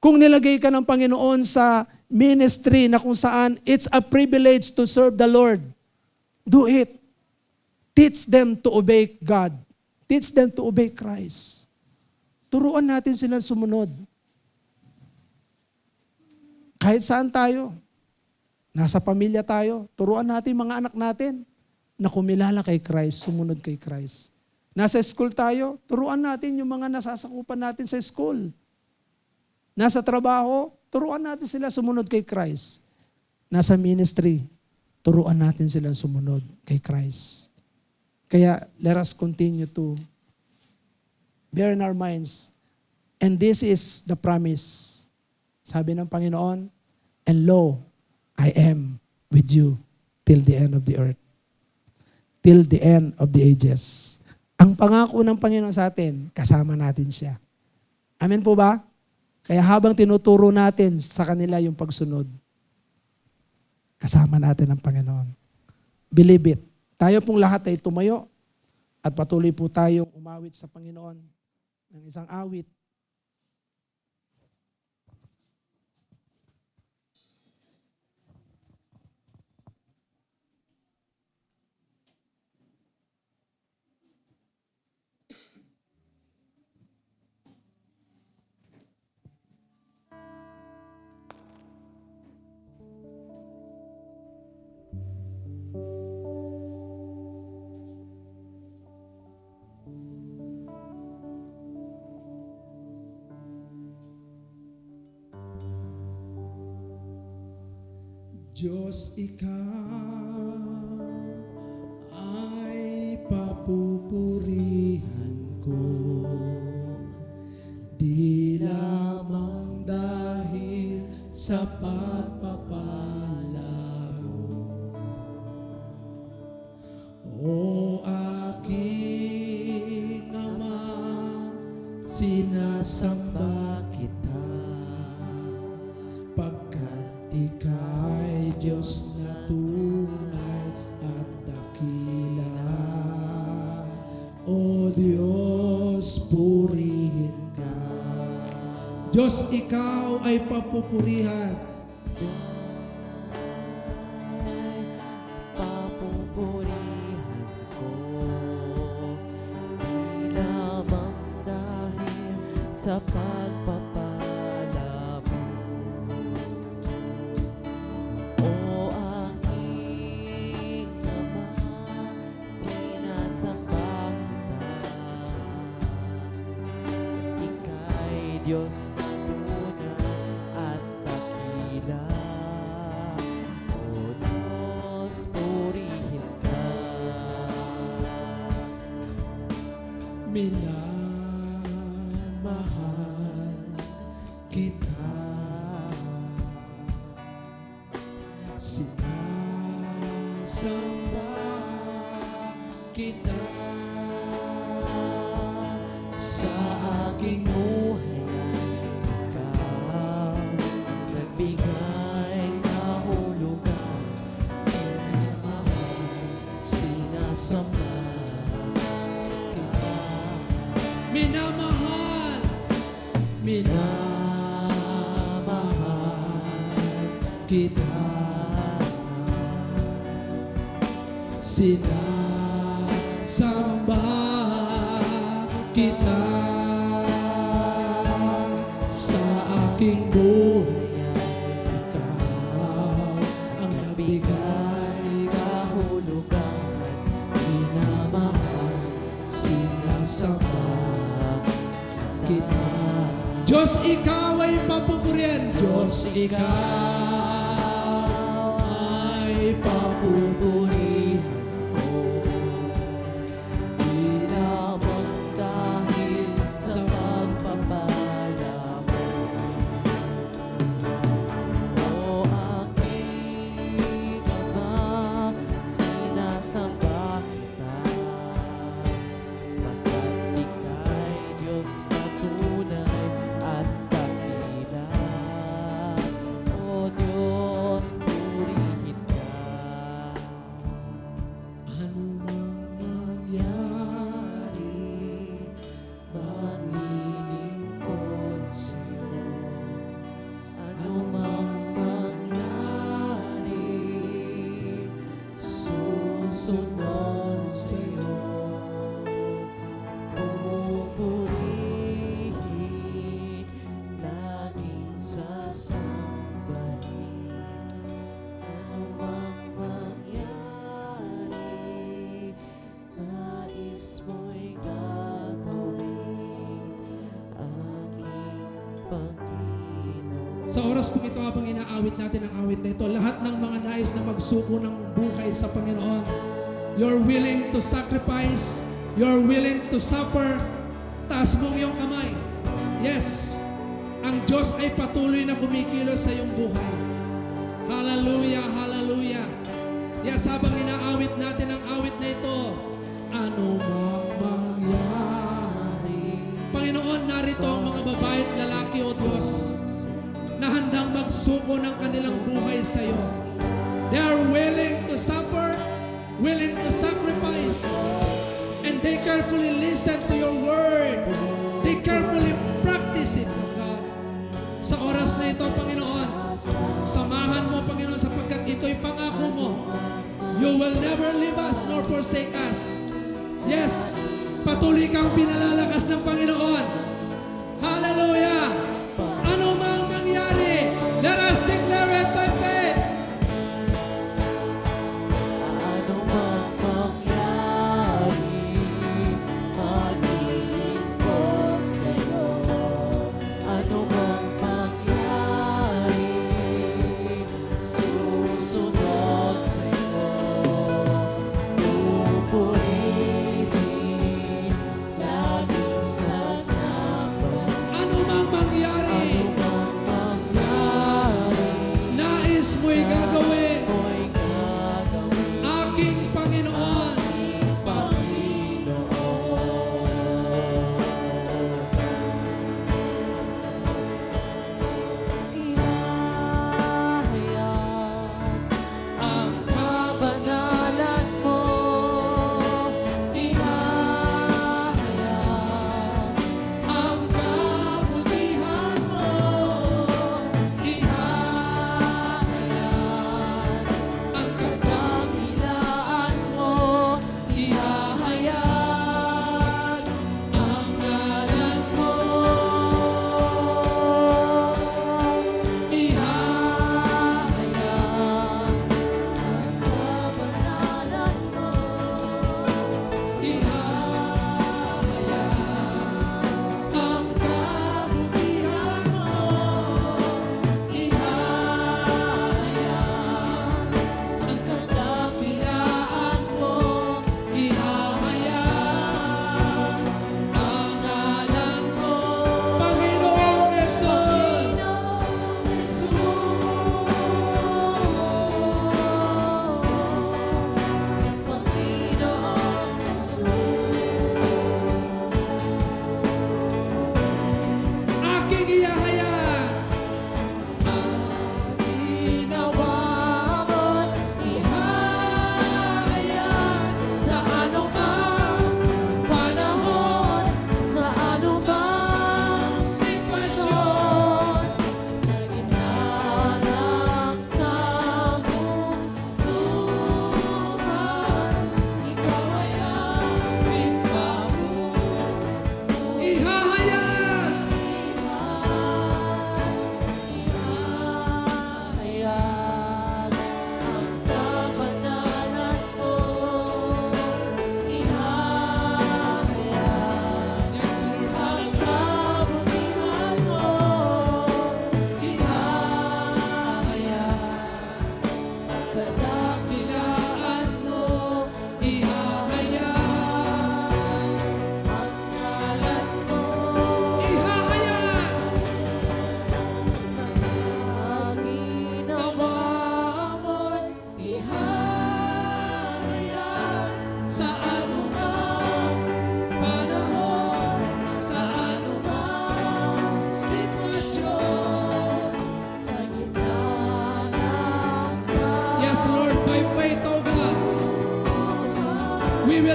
Kung nilagay ka ng Panginoon sa ministry na kung saan it's a privilege to serve the Lord, do it. Teach them to obey God. Teach them to obey Christ. Turuan natin silang sumunod. Kahit saan tayo, nasa pamilya tayo, turuan natin mga anak natin na kumilala kay Christ, sumunod kay Christ. Nasa school tayo, turuan natin yung mga nasasakupan natin sa school. Nasa trabaho, turuan natin sila sumunod kay Christ. Nasa ministry, turuan natin sila sumunod kay Christ. Kaya let us continue to bear in our minds. And this is the promise. Sabi ng Panginoon, and lo, I am with you till the end of the earth. Till the end of the ages. Ang pangako ng Panginoon sa atin, kasama natin siya. Amen po ba? Kaya habang tinuturo natin sa kanila yung pagsunod, kasama natin ang Panginoon. Believe it. Tayo pong lahat ay tumayo at patuloy po tayong umawit sa Panginoon ng isang awit. Diyos, ikaw ay papupurihan ko, di lamang dahil sa pagpapala o aking Ama, sinasamba kita, pagkat ika'y Diyos na tunay at dakila. O Diyos, purihin ka. Diyos, ikaw ay papupurihan. Papupurihan ko, di lamang dahil sa pagpapala mo. O aking Ama, sinasamba kita, ika'y Diyos na tunay at dakila. O Diyos, purihin ka. Minamahal kita, sinasamba kita. Sa aking buhay ay ikaw nagbigay kahulugan, sinamahal, sinasamba kita. Minamahal, Minamahal kita, sinasamba kita. Sa aking buhay ay ikaw ang nagbigay kahulugan, minamahal, sinasamba kita. Diyos, ikaw ay papupurihan. Diyos, ikaw ay papupurihan ko. di lamang dahil sa pagpapala mo. O aking Ama, sinasamba kita, pagkat ika'y Diyos na tunay at dakila. O Diyos, purihin ka. Anumang mangyari, Maglilingkod sa'yo, anumang mangyari, susunod sa'yo. Pupurihin, laging sasambahin. Anumang mangyari, nais mo'y gagawin, aking Panginoon. sa oras pong ito habang inaawit natin ang awit na ito, lahat ng mga nais na magsuko ng buhay sa Panginoon, you're willing to sacrifice, you're willing to suffer, taas mong iyong kamay. Yes, ang Diyos ay patuloy na kumikilos sa iyong buhay. Hallelujah, hallelujah. Yes, habang inaawit natin ang awit na ito, ano mang mangyari. Panginoon, narito ang mga babae at lalaki, O Diyos, na handang magsuko ng kanilang buhay sa iyo. They are willing to suffer, willing to sacrifice, and they carefully listen to your word. They carefully practice it, O God. Sa oras na ito, Panginoon, samahan mo, Panginoon, sapagkat ito'y pangako mo. You will never leave us nor forsake us. Yes, patuloy kang pinalalakas ng Panginoon. Hallelujah! Ano mang mangyari, let us declare it by faith. Anumang mangyari, maglilingkod sa'yo. Anumang mangyari, susunod sa'yo. Pupurihin, laging sasambahin. Ano mang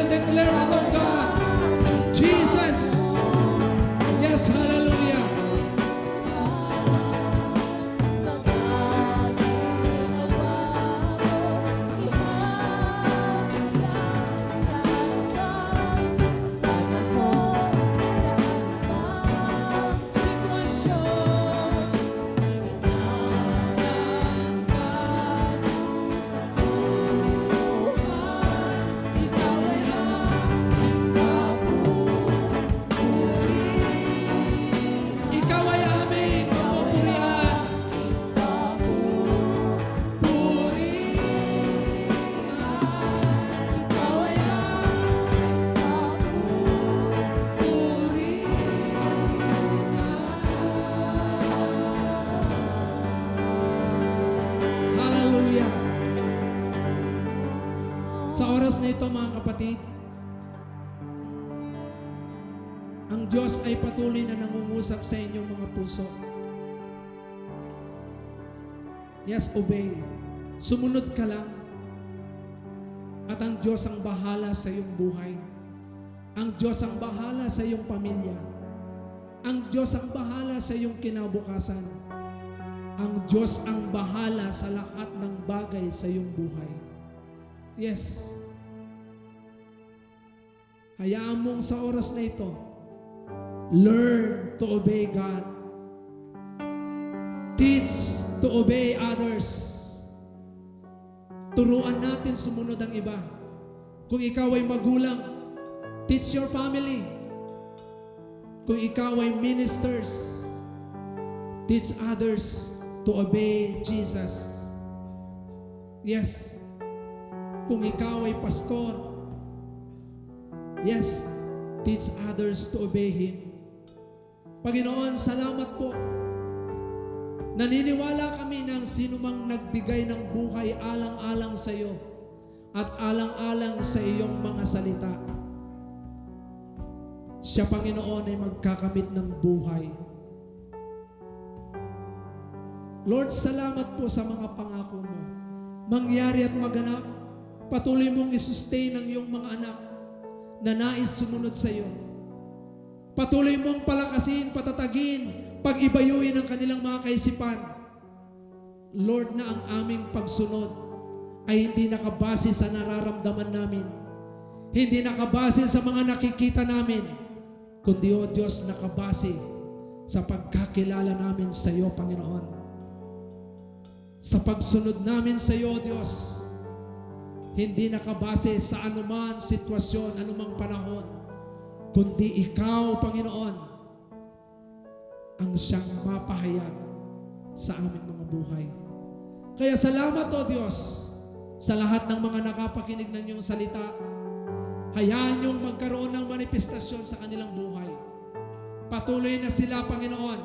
will declare it, oh God. Jesus. Yes, hallelujah. Ikaw ay aming papupurihan. Ikaw ay aming papupurihan. Hallelujah. Sa oras na ito, mga kapatid, ang Diyos ay patuloy na nangungusap sa inyong mga puso. Yes, obey. Sumunod ka lang. At ang Diyos ang bahala sa iyong buhay. Ang Diyos ang bahala sa iyong pamilya. Ang Diyos ang bahala sa iyong kinabukasan. Ang Diyos ang bahala sa lahat ng bagay sa iyong buhay. Yes. Hayaan mong sa oras na ito, learn to obey God. Teach to obey others. Turuan natin sumunod ang iba. Kung ikaw ay magulang, teach your family. Kung ikaw ay ministers, teach others to obey Jesus. Yes. Kung ikaw ay pastor, yes, teach others to obey Him. Panginoon, salamat po. Naniniwala kami ng sino mang nagbigay ng buhay alang-alang sa iyo at alang-alang sa iyong mga salita. Siya, Panginoon, ay magkakamit ng buhay. Lord, salamat po sa mga pangako mo. Mangyari at maganap. Patuloy mong isustain ang iyong mga anak na nais sumunod sa iyo. Patuloy mong palakasin, patatagin, pag-ibayuin ang kanilang mga kaisipan. Lord, na ang aming pagsunod ay hindi nakabase sa nararamdaman namin. Hindi nakabase sa mga nakikita namin, kundi, O Diyos, nakabase sa pagkakilala namin sa iyo, Panginoon. Sa pagsunod namin sa iyo, O Diyos, hindi nakabase sa anuman sitwasyon, anumang panahon, kundi Ikaw, Panginoon, ang siyang mapahayag sa aming mga buhay. Kaya salamat, O Diyos, sa lahat ng mga nakapakinig ng iyong salita. Hayaan niyong magkaroon ng manifestasyon sa kanilang buhay. Patuloy na sila, Panginoon,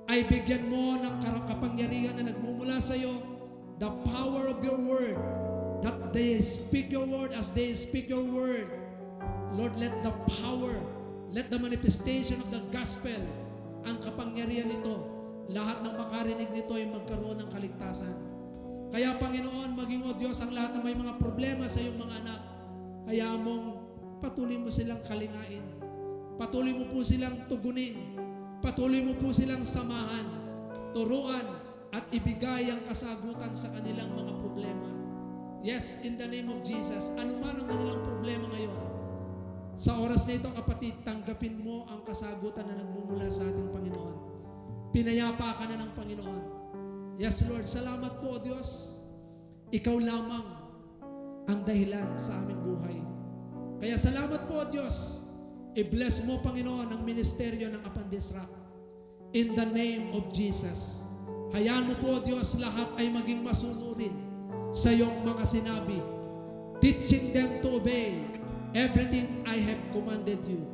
ay bigyan mo ng kapangyarihan na nagmumula sa iyo, the power of your word, that they speak your word as they speak your word. Lord, let the power, let the manifestation of the gospel, ang kapangyarihan nito, lahat ng makarinig nito ay magkaroon ng kaligtasan. Kaya, Panginoon, maging, O Diyos, ang lahat ng may mga problema sa iyong mga anak, kaya mong patuloy mo silang kalingain. Patuloy mo po silang tugunin. Patuloy mo po silang samahan, turuan, at ibigay ang kasagutan sa kanilang mga problema. Yes, in the name of Jesus, anuman ang kanilang problema ngayon, sa oras na ito, kapatid, tanggapin mo ang kasagutan na nagmumula sa ating Panginoon. Pinayapa ka na ng Panginoon. Yes, Lord, salamat po, O Diyos. Ikaw lamang ang dahilan sa aming buhay. Kaya salamat po, O Diyos. I-bless mo, Panginoon, ang ministeryo ng Apandis Rock. In the name of Jesus. Hayaan mo po, O Diyos, lahat ay maging masunurin sa iyong mga sinabi. Teaching them to obey everything I have commanded you.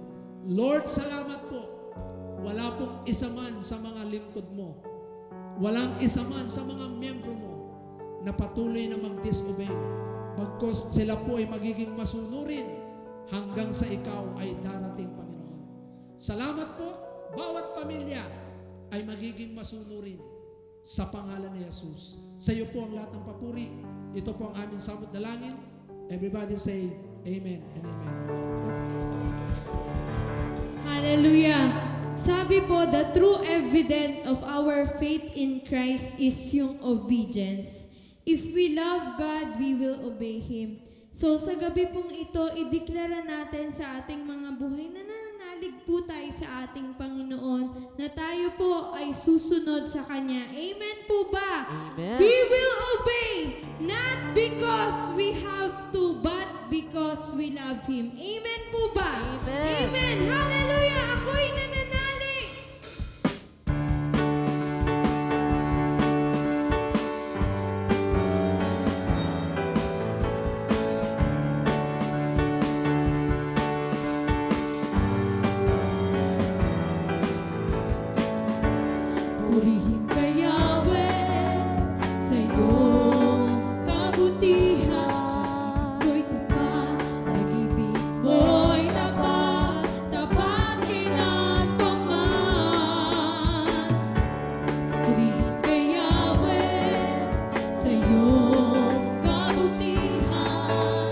Lord, salamat po. Wala pong isa man sa mga lingkod mo. Walang isa man sa mga miyembro mo na patuloy na mag-disobey. Bagkus sila po ay magiging masunurin hanggang sa ikaw ay darating, Panginoon. Salamat po. Bawat pamilya ay magiging masunurin sa pangalan ni Jesus. Sa iyo po ang lahat ng papuri. Ito po ang aming samot dalangin. Everybody say, Amen and amen. Hallelujah! Sabi po, the true evidence of our faith in Christ is yung obedience. If we love God, we will obey Him. So sa gabi pong ito, ideklara natin sa ating mga buhay na nananalig po tayo sa ating Panginoon na tayo po ay susunod sa Kanya. Amen po ba? Amen. We will obey, not because we have to, but because we love Him. Amen po ba? Amen. Amen. Hallelujah! Ako'y nananalig! Purihin ka, Yahweh, sa iyong kabutihan. Mo'y tapat, pag-ibig mo'y tapat, tapat kailanman. Purihin ka, Yahweh, sa iyong kabutihan.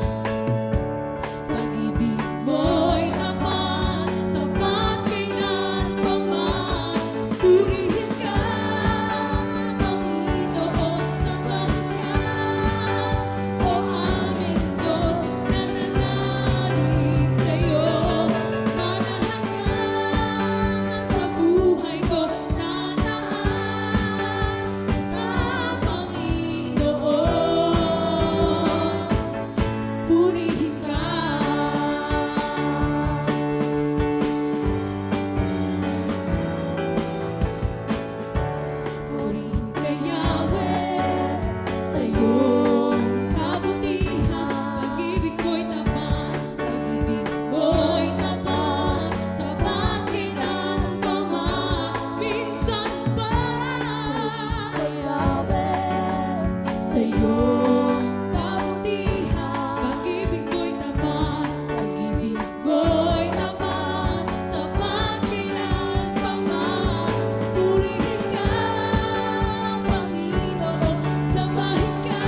Pag-ibig mo'y tapat, tapat kailanman. Purihin ka, Panginoon, sambahin ka, o aming Diyos, nananalig sa'yo. Manahan ka sa buhay ko, tataas ka, Panginoon. Purihin ka. Purihin ka, Yahweh, sa iyong kabutihan. Pag-ibig ko'y tapat, pag-ibig mo'y tapat, tapat kailanman. Minsan pa sa iyong kabutihan. Pag-ibig mo'y tapat, pag-ibig mo'y tapat, tapat kailanman. Purihin ka, Panginoon, sambahin ka,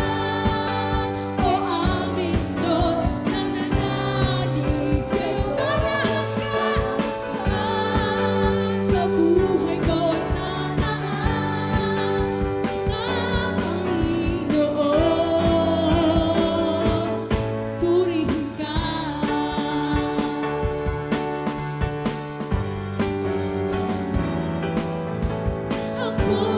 o aming Diyos, nananalig sa'yo. Manahan ka sa buhay ko, tataas ka, Panginoon. Purihin ka. Ako'y